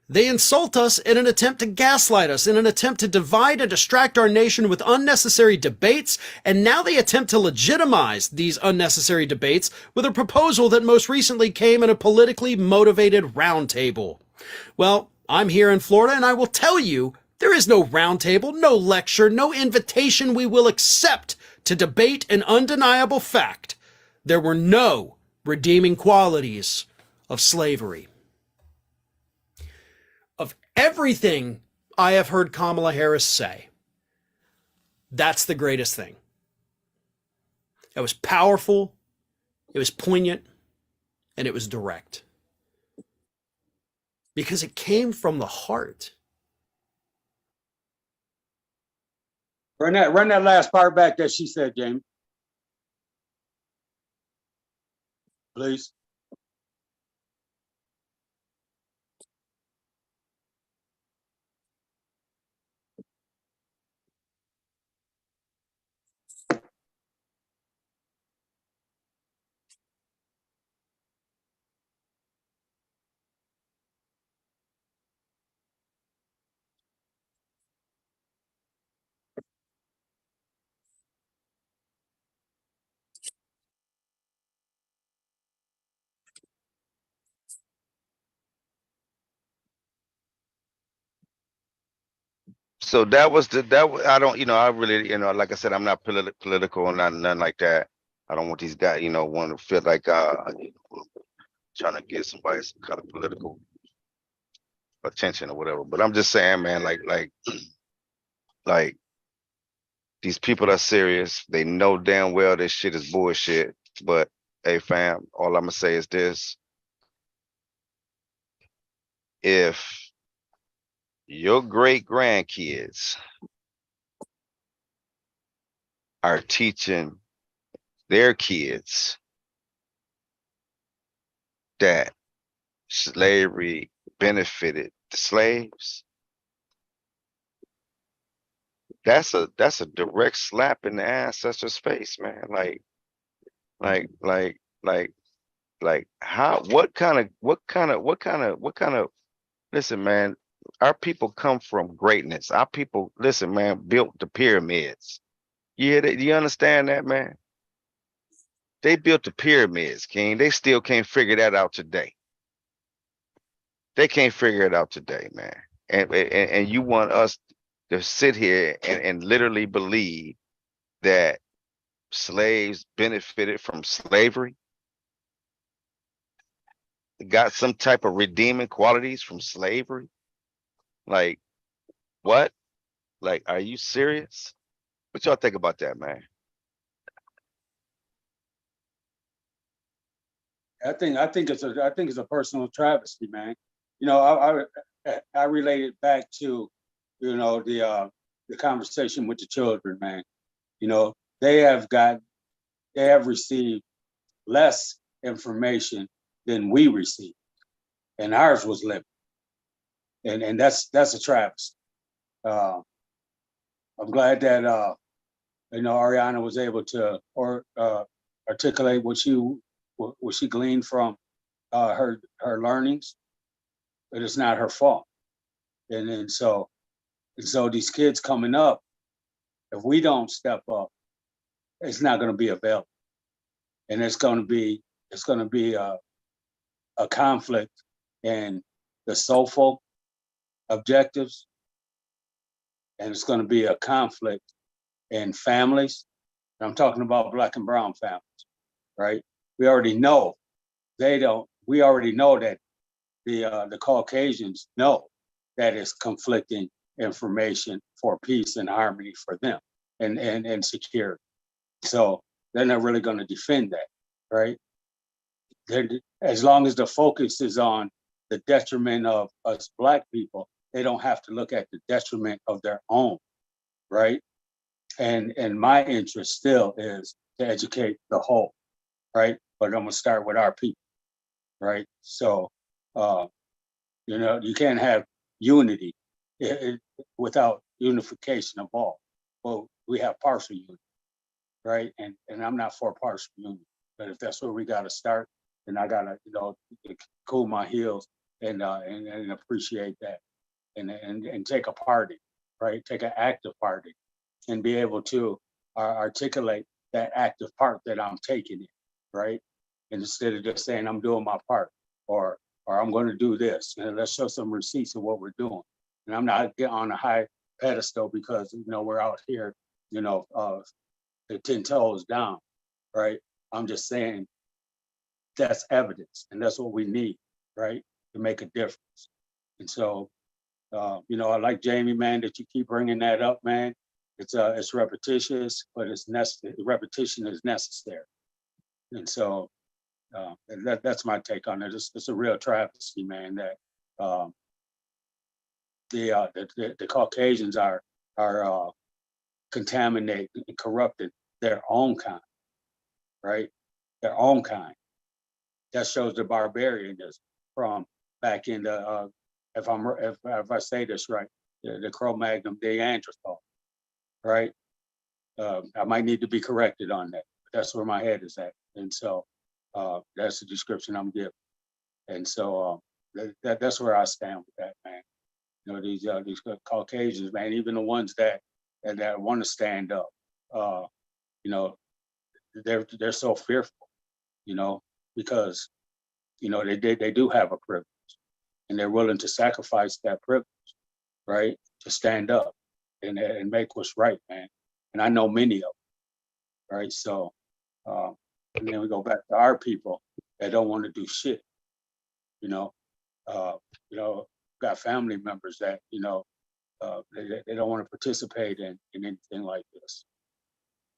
They insult us in an attempt to gaslight us, in an attempt to divide and distract our nation with unnecessary debates, and now they attempt to legitimize these unnecessary debates with a proposal that most recently came in a politically motivated roundtable. Well, I'm here in Florida, and I will tell you, there is no roundtable, no lecture, no invitation we will accept to debate an undeniable fact. There were no redeeming qualities of slavery. Of everything I have heard Kamala Harris say, that's the greatest thing. It was powerful, it was poignant, and it was direct. Because it came from the heart. Run that last part back that she said, Jamie. Please. So that was I don't, I really, like I said, I'm not political and nothing like that. I don't want these guys, want to feel like, trying to get somebody some kind of political attention or whatever. But I'm just saying, man, like these people are serious. They know damn well this shit is bullshit. But hey, fam, all I'm gonna say is this: if your great grandkids are teaching their kids that slavery benefited the slaves, that's a direct slap in the ancestors' face, man. Like how, what kind of, listen, man, our people come from greatness. Our people, listen, man, built the pyramids. You understand that, man? They built the pyramids, King. They still can't figure that out today. They can't figure it out today, man. And you want us to sit here and literally believe that slaves benefited from slavery? Got some type of redeeming qualities from slavery? Like, what? Like, are you serious? What y'all think about that, man? I think it's a personal travesty, man. You know, I relate it back to, you know, the conversation with the children, man. You know, they have received less information than we received, and ours was limited, and that's a travesty. I'm glad that you know, Ariana was able to articulate what she gleaned from her learnings, but it's not her fault. And so these kids coming up, if we don't step up, it's not going to be available, and it's going to be a conflict in the soulful objectives, and it's going to be a conflict in families. I'm talking about Black and brown families, right? We already know they don't. We already know that the Caucasians know that it's conflicting information for peace and harmony for them and security. So they're not really going to defend that, right? As long as the focus is on the detriment of us Black people, they don't have to look at the detriment of their own, right? And my interest still is to educate the whole, right? But I'm gonna start with our people, right? So, you know, you can't have unity without unification of all. Well, we have partial unity, right? And I'm not for partial unity, but if that's where we got to start, then I gotta, you know, cool my heels and appreciate that, and take a party, right? Take an active party, and be able to articulate that active part that I'm taking in, right? And instead of just saying I'm doing my part, or I'm going to do this, and let's show some receipts of what we're doing. And I'm not getting on a high pedestal because, you know, we're out here, you know, 10 toes down, right? I'm just saying that's evidence, and that's what we need, right, to make a difference. And so, you know, I like Jamie, man, that you keep bringing that up, man. It's repetitious, but it's necessary. Repetition is necessary, and so that's my take on it. It's a real travesty, man. That the Caucasians are contaminating and corrupting their own kind, right? Their own kind. That shows the barbarianism from back in the if I say this right, the Cro-Magnon Neanderthal, right? I might need to be corrected on that, but that's where my head is at. And so that's the description I'm giving. And so that's where I stand with that, man. You know, these Caucasians, man, even the ones that want to stand up, you know, they're so fearful, you know, because, you know, they do have a privilege, and they're willing to sacrifice that privilege, right, to stand up and make what's right, man. And I know many of them, right? So, and then we go back to our people that don't want to do shit, you know. You know, got family members that, you know, they don't want to participate in anything like this.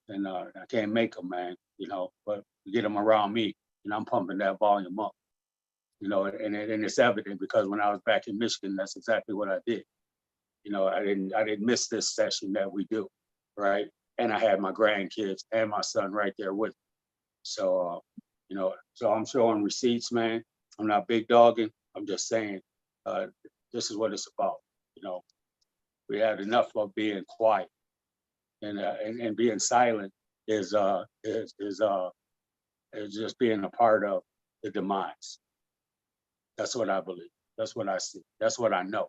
And I can't make them, man, you know, but get them around me, and I'm pumping that volume up, you know, and it's evident because when I was back in Michigan, that's exactly what I did. You know, I didn't miss this session that we do, right? And I had my grandkids and my son right there with me. So, you know, so I'm showing receipts, man. I'm not big dogging. I'm just saying, this is what it's about. You know, we had enough of being quiet, and being silent is just being a part of the demise. That's what I believe. That's what I see. That's what I know,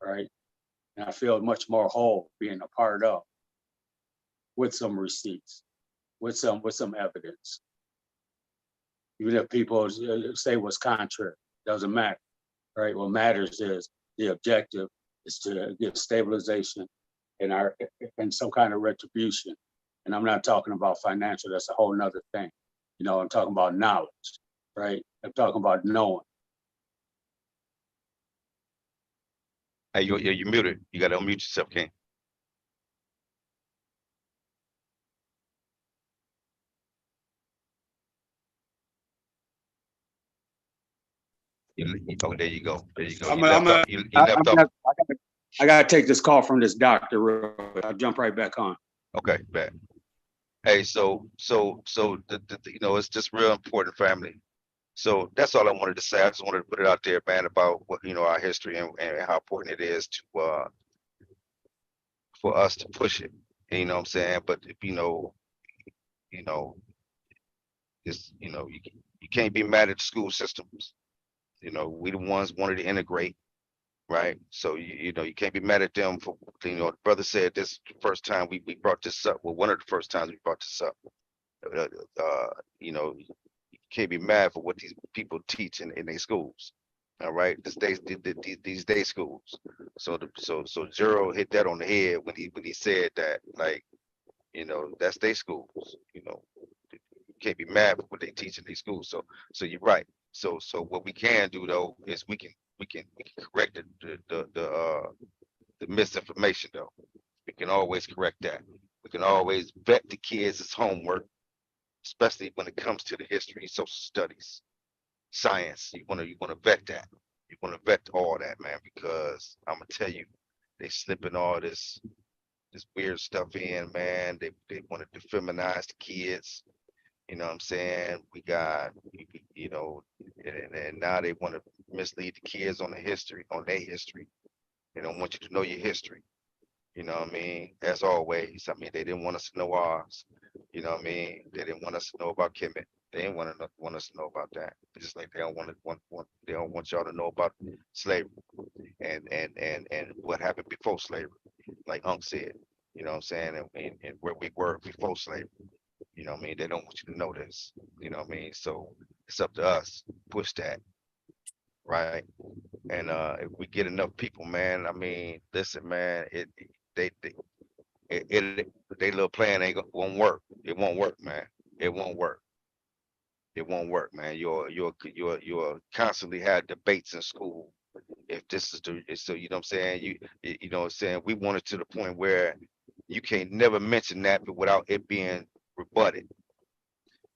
right? And I feel much more whole being a part of, with some receipts, with some evidence. Even if people say what's contrary, doesn't matter, right? What matters is the objective is to get stabilization and some kind of retribution. And I'm not talking about financial, that's a whole nother thing. You know, I'm talking about knowledge, right? I'm talking about knowing. Hey, you muted. You got to unmute yourself, King. Oh, there you go. There you go. I'm You a, I'm left off. a, You left off. I gotta take this call from this doctor real quick. I'll jump right back on. Okay, bet. Hey, you know, it's just real important, family. So that's all I wanted to say. I just wanted to put it out there, man, about what, you know, our history and how important it is to for us to push it. You know what I'm saying? But if you know, it's you can't be mad at the school systems. You know, we the ones wanted to integrate, right? So you know, you can't be mad at them for, you know, the brother said this the first time we brought this up. Well, one of the first times we brought this up. Uh, you know, you can't be mad for what these people teach in their schools. All right, these day schools. So Jero hit that on the head when he said that, like, you know, that's their schools. You know, you can't be mad for what they teach in these schools. So you're right. So what we can do though is we can correct the misinformation though. We can always correct that. We can always vet the kids' homework, especially when it comes to the history, social studies, science. You wanna vet that. You wanna vet all that, man, because I'm gonna tell you, they slipping all this weird stuff in, man. They want to feminize the kids. You know what I'm saying? We got, you know, and now they want to mislead the kids on their history. They don't want you to know your history. You know what I mean? As always, I mean, they didn't want us to know ours. You know what I mean? They didn't want us to know about Kemet. They didn't want us to know about that. Just like they don't they don't want y'all to know about slavery and what happened before slavery, like Unc said. You know what I'm saying? And where we were before slavery. You know what I mean? They don't want you to know this. You know what I mean? So it's up to us to push that, right? And if we get enough people, man, I mean, listen, man, they they little plan won't work. It won't work, man. It won't work. It won't work, man. You'll constantly have debates in school. If this is so you know what I'm saying, you know what I'm saying, we want it to the point where you can't never mention that but without it being rebutted.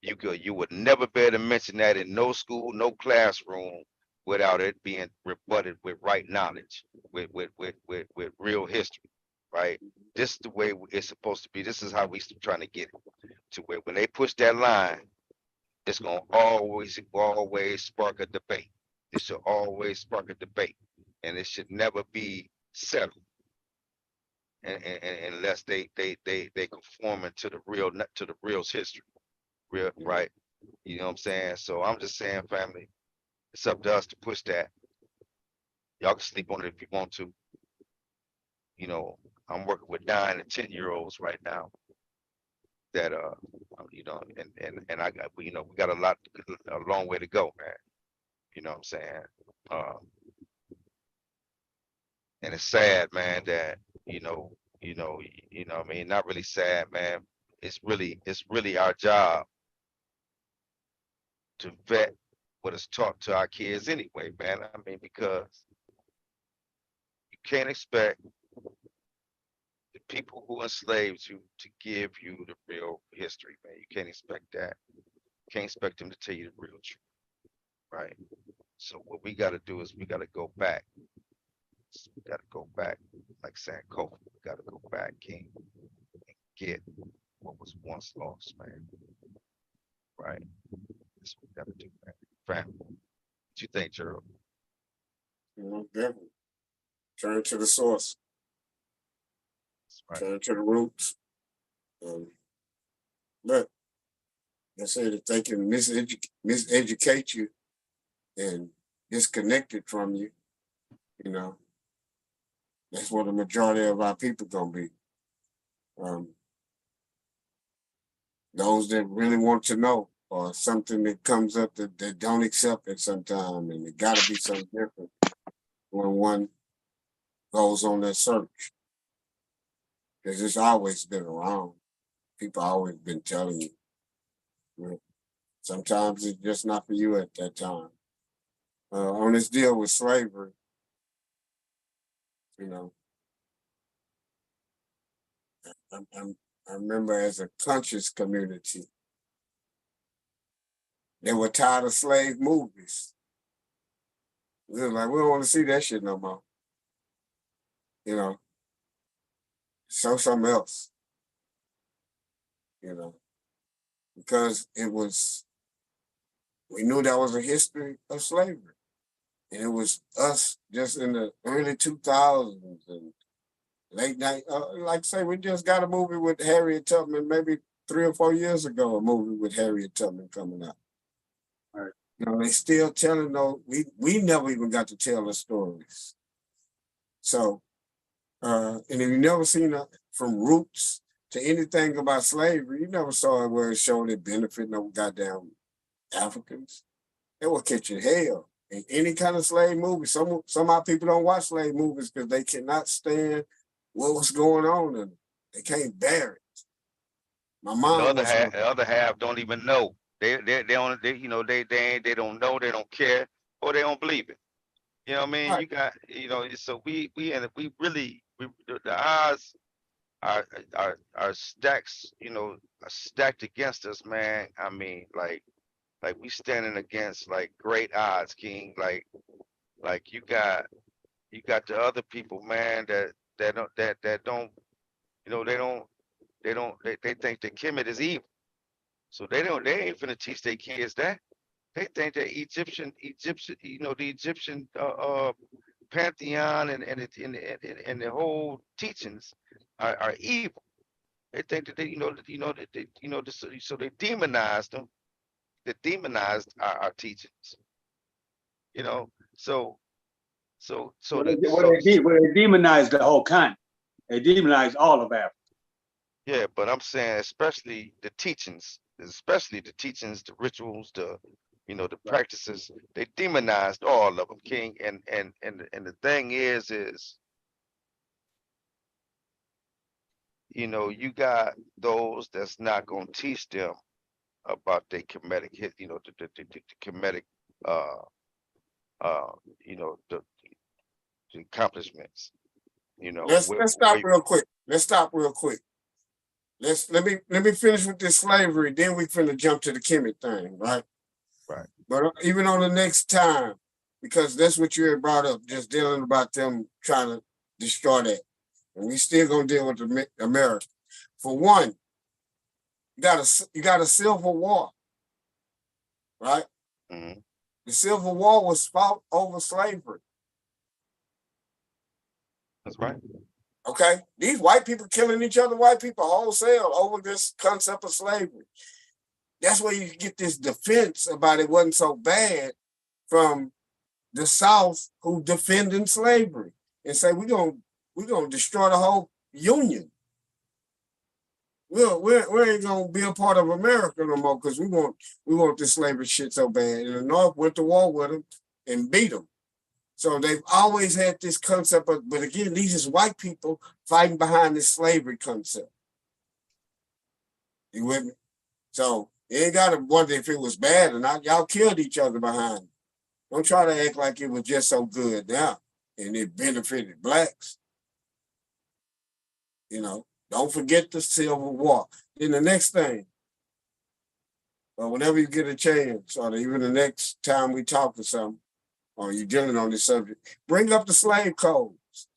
You would never be able to mention that in no school, no classroom without it being rebutted with right knowledge, with real history, right? This is the way it's supposed to be. This is how we trying to get it to where when they push that line, it's gonna always spark a debate. It should always spark a debate, and it should never be settled unless they conform into the real's history, real right. You know what I'm saying? So I'm just saying, family, it's up to us to push that. Y'all can sleep on it if you want to. You know, I'm working with 9 and 10-year-olds right now that you know, and I got, you know, we got a long way to go, man. You know what I'm saying? Um, and it's sad, man, that you know, what I mean, not really sad, man. It's really our job to vet what is taught to our kids anyway, man. I mean, because you can't expect the people who enslaved you to give you the real history, man. You can't expect that. You can't expect them to tell you the real truth, right? So what we got to do is we got to go back. We got to go back, like Sankofa. We got to go back, King, and get what was once lost, man. Right? That's what we got to do, man. Family. What you think, Gerald? You know, definitely. Turn to the source, Right. turn to the roots. But I said if they can miseducate you and disconnect it from you, you know, that's what the majority of our people gonna be. Those that really want to know, or something that comes up that they don't accept it sometime, and it gotta be something different when one goes on that search. Because it's always been around. People always been telling you. You know, sometimes it's just not for you at that time. On this deal with slavery, you know, I remember as a conscious community, they were tired of slave movies. We was like, we don't want to see that shit no more. You know, show something else. You know, because we knew that was a history of slavery. And it was us just in the early 2000s and late night. Like I say, we just got a movie with Harriet Tubman maybe 3 or 4 years ago, a movie with Harriet Tubman coming out. Right. You know, they still telling those, we never even got to tell the stories. So, and if you never seen from roots to anything about slavery, you never saw it where it showed it benefit no goddamn Africans. It will catch you hell. In any kind of slave movie, somehow people don't watch slave movies because they cannot stand what was going on in them. They can't bear it. My mom was The other half don't even know. They don't they don't know, they don't care, or they don't believe it. You know what I mean? right. You got so we really the odds are stacks, are stacked against us, man. I mean, like we standing against like great odds, King. Like you got the other people, man, that don't they think that Kemet is evil. So they ain't finna teach their kids that. They think that Egyptian, the Egyptian pantheon and the whole teachings are evil. They think that so they demonized them. They demonized our teachings. You know, so so so Well, the so they demonized the whole continent. They demonized all of Africa. yeah, but I'm saying especially the teachings, the rituals, the Right. practices. They demonized all of them, King. And the thing is, you got those that's not gonna teach them about their Kemetic hit, the Kemetic, uh, uh, the accomplishments. Let's stop real quick. Let me finish with this slavery, then we finna jump to the Kemet thing, right? Right. But even on the next time, because that's what you had brought up, just dealing about them trying to destroy that. And we still gonna deal with America. For one, you got a civil war, right? Mm-hmm. The Civil War was fought over slavery. That's right. Okay, these white people killing each other, white people wholesale over this concept of slavery. That's where you get this defense about it wasn't so bad from the South who defending slavery and say we're gonna destroy the whole Union. We ain't gonna be a part of America no more because we want this slavery shit so bad. And the North went to war with them and beat them. So they've always had this concept of, but again, these is white people fighting behind this slavery concept. You with me? So you ain't gotta wonder if it was bad or not. Y'all killed each other behind it. Don't try to act like it was just so good now and it benefited blacks. Don't forget the Civil War. Then the next thing, or whenever you get a chance, or even the next time we talk or something, or you're dealing on this subject, bring up the slave codes.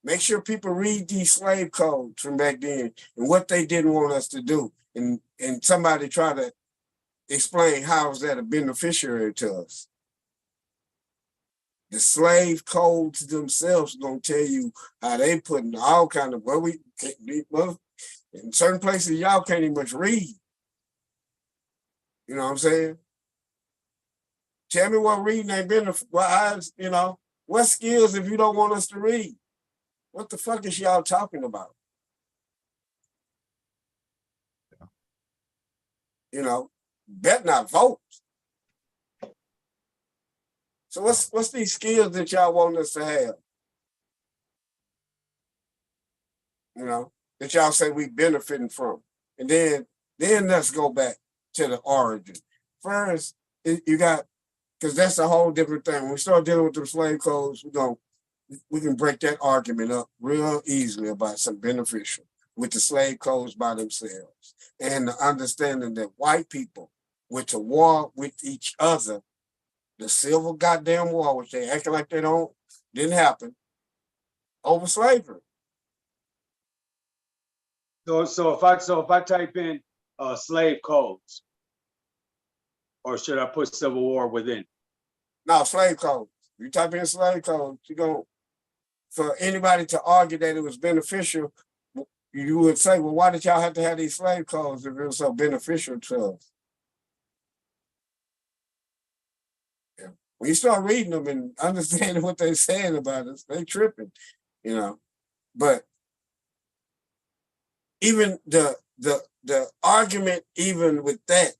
Make sure people read these slave codes from back then and what they didn't want us to do. And somebody try to explain how is that a beneficiary to us. The slave codes themselves gonna tell you how they putting all kind of in certain places y'all can't even much read. You know what I'm saying? Tell me what reading ain't been. What skills if you don't want us to read? What the fuck is y'all talking about? Bet not vote. So what's these skills that y'all want us to have? That y'all say we benefiting from. And then let's go back to the origin. First, you got, because that's a whole different thing. When we start dealing with the slave codes, we can break that argument up real easily about some beneficial with the slave codes by themselves. And the understanding that white people went to war with each other the Civil goddamn War, which they acting like didn't happen, over slavery. So if I type in slave codes, or should I put Civil War within? No, slave codes. You type in slave codes, you're going, for anybody to argue that it was beneficial, you would say, well, why did y'all have to have these slave codes if it was so beneficial to us? Yeah. When you start reading them and understanding what they're saying about us, they tripping, you know. But even the argument, even with that,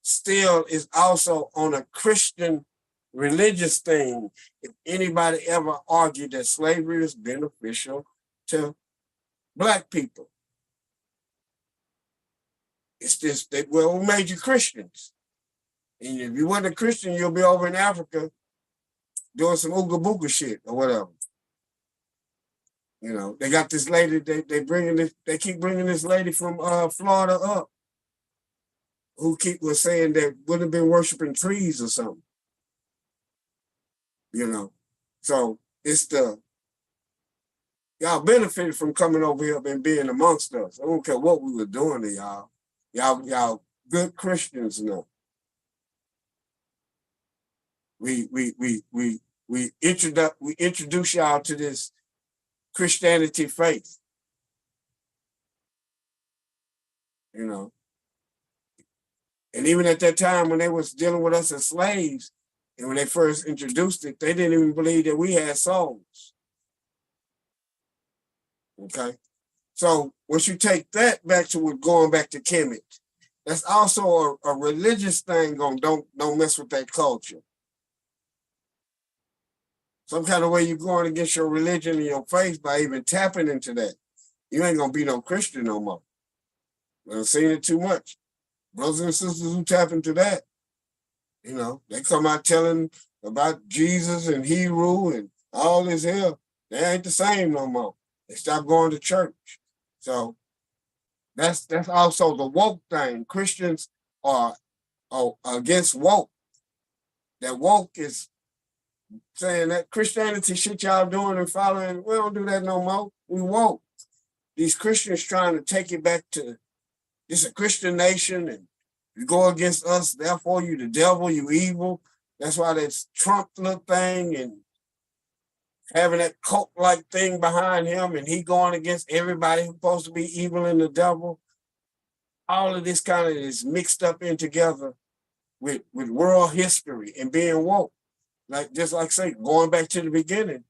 still is also on a Christian religious thing. If anybody ever argued that slavery is beneficial to Black people, it's this, well, who made you Christians? And if you weren't a Christian, you'll be over in Africa doing some ooga booga shit or whatever. You know, they got this lady, they keep bringing this lady from Florida up, who was saying that would have been worshiping trees or something. You know, so it's y'all benefited from coming over here and being amongst us. I don't care what we were doing to y'all. Y'all good Christians now. We introduce y'all to this Christianity faith. You know. And even at that time when they was dealing with us as slaves, and when they first introduced it, they didn't even believe that we had souls. Okay. So once you take that back to going back to Kemet, that's also a religious thing on don't mess with that culture. Some kind of way you're going against your religion and your faith by even tapping into that. You ain't gonna be no Christian no more. I've seen it too much. Brothers and sisters who tap into that, you know, they come out telling about Jesus and Hebrew and all this hell. They ain't the same no more. They stopped going to church. So that's also the woke thing. Christians are against woke. That woke is saying that Christianity shit y'all doing and following, we don't do that no more. We woke. These Christians trying to take it back to, it's a Christian nation and you go against us, therefore you the devil, you evil. That's why this Trump little thing and having that cult-like thing behind him and he going against everybody who's supposed to be evil and the devil. All of this kind of is mixed up in together with world history and being woke. Like, just like say, going back to the beginning.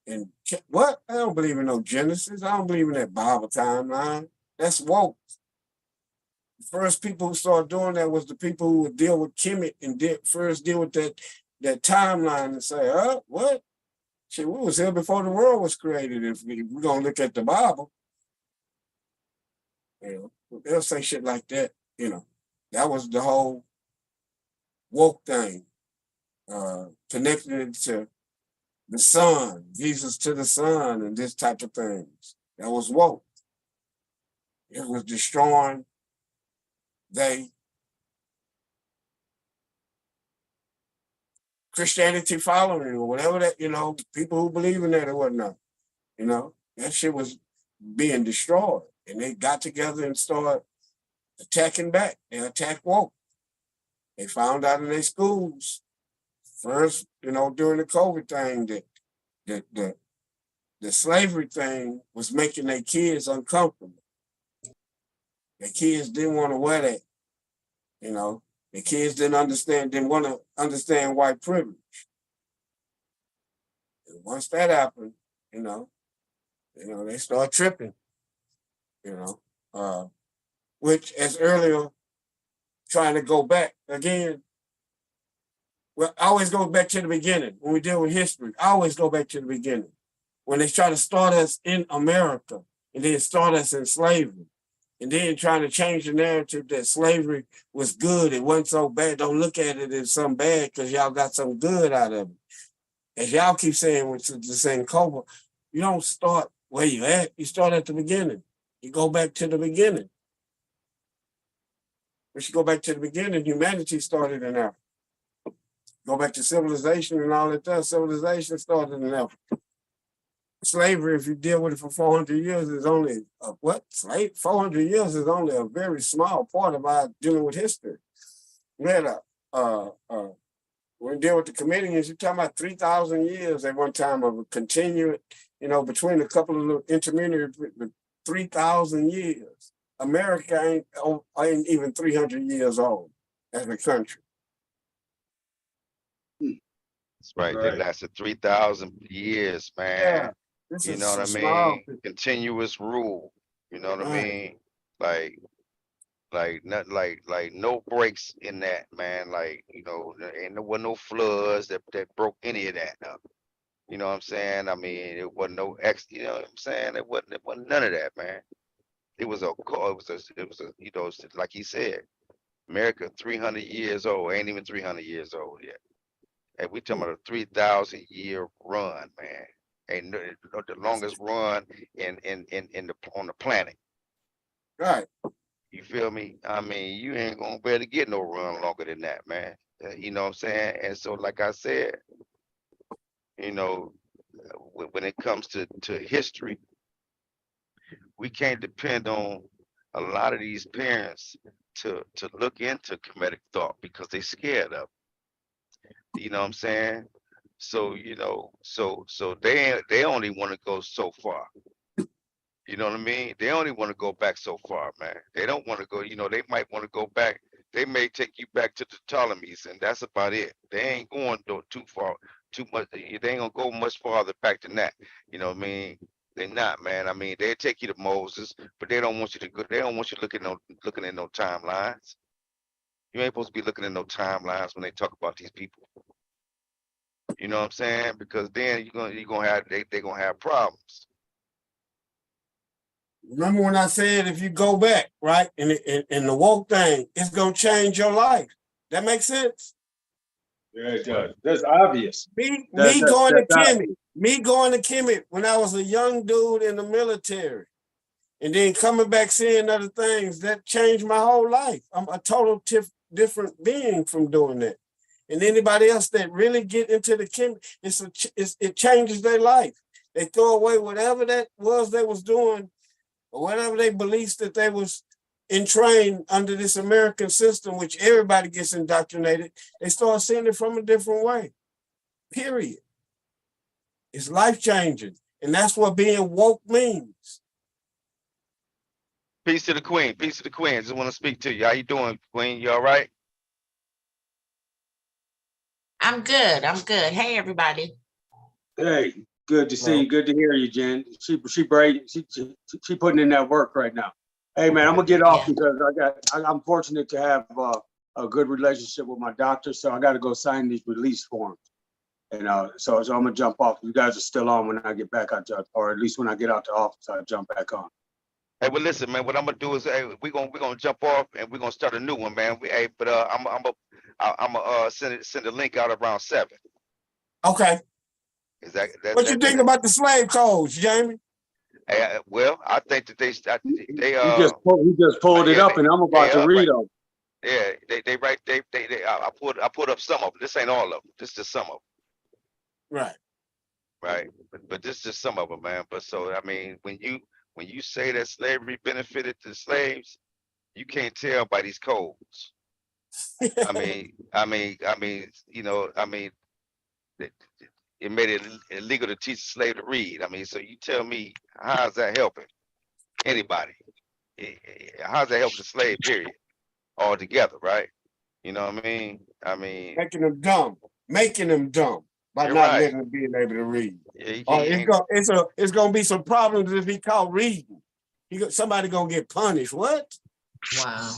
And what? I don't believe in no Genesis. I don't believe in that Bible timeline. That's woke. The first people who started doing that was the people who would deal with Kemet and first deal with that timeline and say, what? Shit, we was here before the world was created if we're going to look at the Bible. You know, they'll say shit like that, you know. That was the whole woke thing, connecting it to the sun, Jesus to the sun, and this type of things. That was woke. It was destroying Christianity following or whatever that, you know, people who believe in that or whatnot, you know, that shit was being destroyed. And they got together and started attacking back. They attacked woke. They found out in their schools, first, you know, during the COVID thing, that the slavery thing was making their kids uncomfortable. Their kids didn't want to wear that, you know. The kids didn't want to understand white privilege. And once that happened, you know, they start tripping, you know, which as earlier, trying to go back again, well, I always go back to the beginning. When we deal with history, I always go back to the beginning. When they try to start us in America and then start us in slavery, and then trying to change the narrative that slavery was good, it wasn't so bad. Don't look at it as something bad because y'all got some good out of it. As y'all keep saying with the Sankofa, you don't start where you at, you start at the beginning. You go back to the beginning. If you go back to the beginning, humanity started in Africa. Go back to civilization and all that stuff. Civilization started in Africa. Slavery, if you deal with it for 400 years, is only what? 400 years is only a very small part of our dealing with history. We had when we deal with the Comedians, you're talking about 3,000 years at one time of a continued, between a couple of intermediate, 3,000 years. America ain't even 300 years old as a country. That's right. They Right. lasted 3,000 years, man. Yeah, this You is know what I small. mean? Continuous rule. You know what I Right. mean? Like not like no breaks in that, man. Like, there wasn't no floods that broke any of that up. You know what I'm saying? I mean, it wasn't no you know what I'm saying? It wasn't none of that, man. It was like he said, America 300 years old, ain't even 300 years old yet. And we talking about a 3,000 year run, man. Ain't the longest run on the planet. Right. You feel me? I mean, you ain't gonna be able to get no run longer than that, man. You know what I'm saying? And so, like I said, when it comes to history, we can't depend on a lot of these parents to look into comedic thought because they scared of it. You know what I'm saying? So, so they only want to go so far. You know what I mean? They only want to go back so far, man. They don't want to go, they might want to go back. They may take you back to the Ptolemies, and that's about it. They ain't going too far, too much. They ain't gonna go much farther back than that. You know what I mean? They're not, man. I mean, they take you to Moses, but they don't want you to go. They don't want you looking at no timelines. You ain't supposed to be looking at no timelines when they talk about these people. You know what I'm saying? Because then you're gonna have they're gonna have problems. Remember when I said if you go back, right, and the woke thing, it's gonna change your life. That makes sense? Yeah, it does. That's obvious. Me That's going to obvious. Kemet when I was a young dude in the military, and then coming back seeing other things, that changed my whole life. I'm a total different being from doing that. And anybody else that really get into the Kemet, it changes their life. They throw away whatever that was they was doing, or whatever they beliefs that they was entrained under this American system, which everybody gets indoctrinated. They start seeing it from a different way. Period. It's life changing, and that's what being woke means. Peace to the Queen. Peace to the Queen. Just want to speak to you. How you doing, Queen? You all right? I'm good. I'm good. Hey, everybody. Hey, good to see you. Good to hear you, Jen. She putting in that work right now. Hey, man, I'm gonna get off because I'm fortunate to have a good relationship with my doctor, so I got to go sign these release forms. And so I'm gonna jump off. You guys are still on when I get back out, or at least when I get out the office, I'll jump back on. Hey, well, listen, man. What I'm gonna do is, we're gonna jump off and we're gonna start a new one, man. I'm gonna send a link out around 7. Okay. Is that what you think about the slave codes, Jamie? Well, I think that He just pulled it up, and I'm about to read them. Yeah, they right. I put up some of them. This ain't all of them. This is just some of them. Right. But this is just some of them, man. But so I mean, when you say that slavery benefited the slaves, you can't tell by these codes. I mean, it made it illegal to teach a slave to read. I mean, so you tell me, how's that helping anybody? How's that helping the slave, period, altogether, right? You know what I mean? Making them dumb by not letting them being able to read. It's gonna be some problems if he caught reading. Somebody gonna get punished. What? Wow.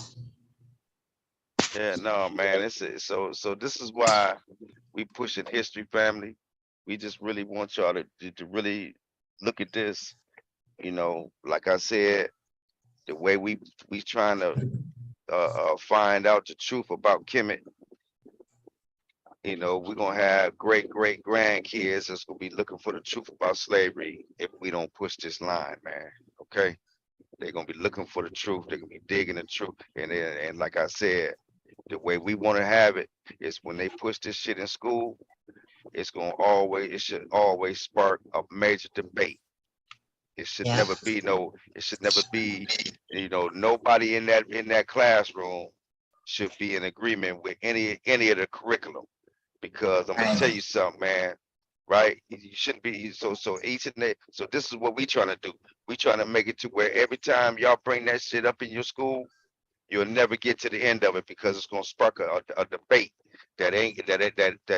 Yeah, no, man. So this is why we pushing history, family. We just really want y'all to really look at this. Like I said, the way we trying to find out the truth about Kemet. We're gonna have great grandkids that's gonna be looking for the truth about slavery if we don't push this line, man. Okay, they're gonna be looking for the truth. They're gonna be digging the truth, and like I said, the way we want to have it is when they push this shit in school, it should always spark a major debate. It should Yeah. never be nobody in that classroom should be in agreement with any of the curriculum. Because I'm gonna tell Right. you something, man. Right? You shouldn't be so this is what we trying to do. We trying to make it to where every time y'all bring that shit up in your school, you'll never get to the end of it because it's gonna spark a debate that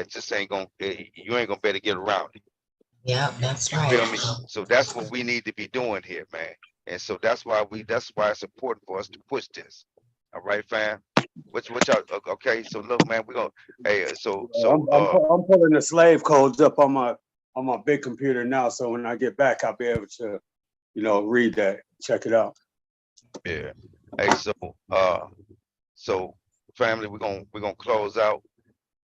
just ain't gonna you ain't gonna be able to get around it. Yeah, that's You feel me? right. So that's what we need to be doing here, man. And so that's why it's important for us to push this. All right, fam. Which y'all okay? So look, man, we're gonna I'm pulling the slave codes up on my big computer now, so when I get back, I'll be able to, read that, check it out. yeah. Hey, so family, we're gonna close out.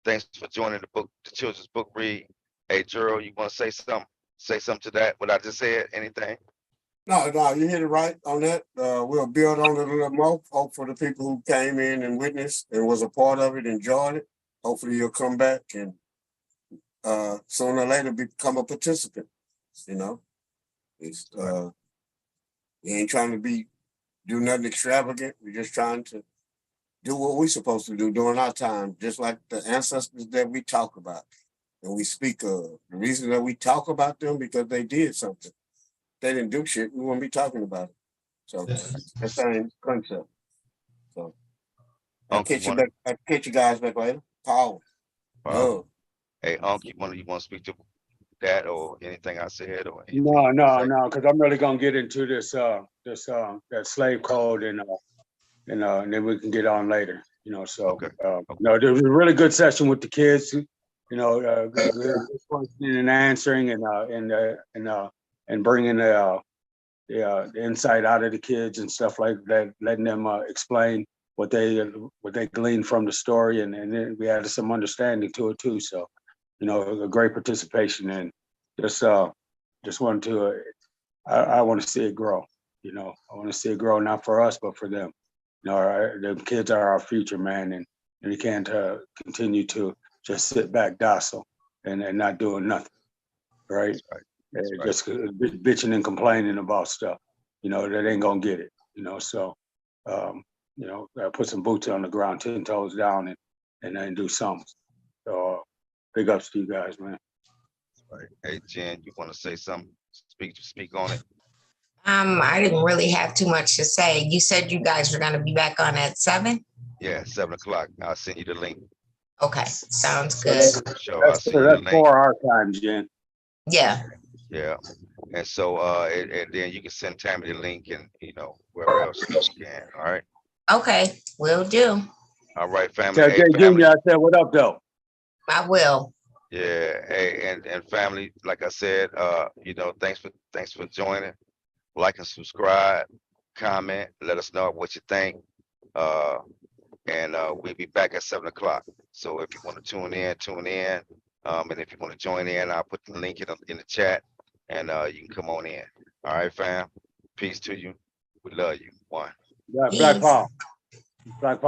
Thanks for joining the children's book read. Hey, Gerald, you wanna say something? Say something to that, what I just said? Anything? No, you hit it right on that. We'll build on it a little more. Hope for the people who came in and witnessed and was a part of it, enjoyed it. Hopefully you'll come back and sooner or later become a participant. It's we ain't trying to do nothing extravagant. We're just trying to do what we're supposed to do during our time, just like the ancestors that we talk about and we speak of. The reason that we talk about them because they did something. They didn't do shit, we wouldn't be talking about it. So the same concept. So I'll catch you guys back later. Power. Wow. Hey, Unc, you wanna speak to that or anything I said or anything? No, because I'm really gonna get into this that slave code and then we can get on later. Okay. There was a really good session with the kids. Good questioning and answering and bringing the insight out of the kids and stuff like that, letting them explain what they gleaned from the story, and then we added some understanding to it too. So, a great participation, and just wanted to. I want to see it grow. I want to see it grow not for us but for them. The kids are our future, man, and you can't continue to just sit back docile and not doing nothing, right? That's right. Just bitching and complaining about stuff, that ain't gonna get it, so, put some boots on the ground, 10 toes down and then do something. So big ups to you guys, man. Right. Hey, Jen, you wanna say something? Speak on it. I didn't really have too much to say. You said you guys were gonna be back on at 7? Yeah, 7 o'clock. I'll send you the link. Okay, sounds good. Sure, I'll That's send you the link. 4 our time, Jen. Yeah, Yeah. And so and then you can send Tammy the link and wherever else you can. All right. okay, will do. All right, family. Tell Hey, Jay family. Jr. I said, what up, though? I will. Yeah. Hey, and family, like I said, thanks for joining. Like and subscribe, comment, let us know what you think. And we'll be back at 7 o'clock. So if you want to tune in, tune in. And if you want to join in, I'll put the link in the chat and you can come on in. All right, fam. Peace to you. We love you. One. Black Paul. Black Paul.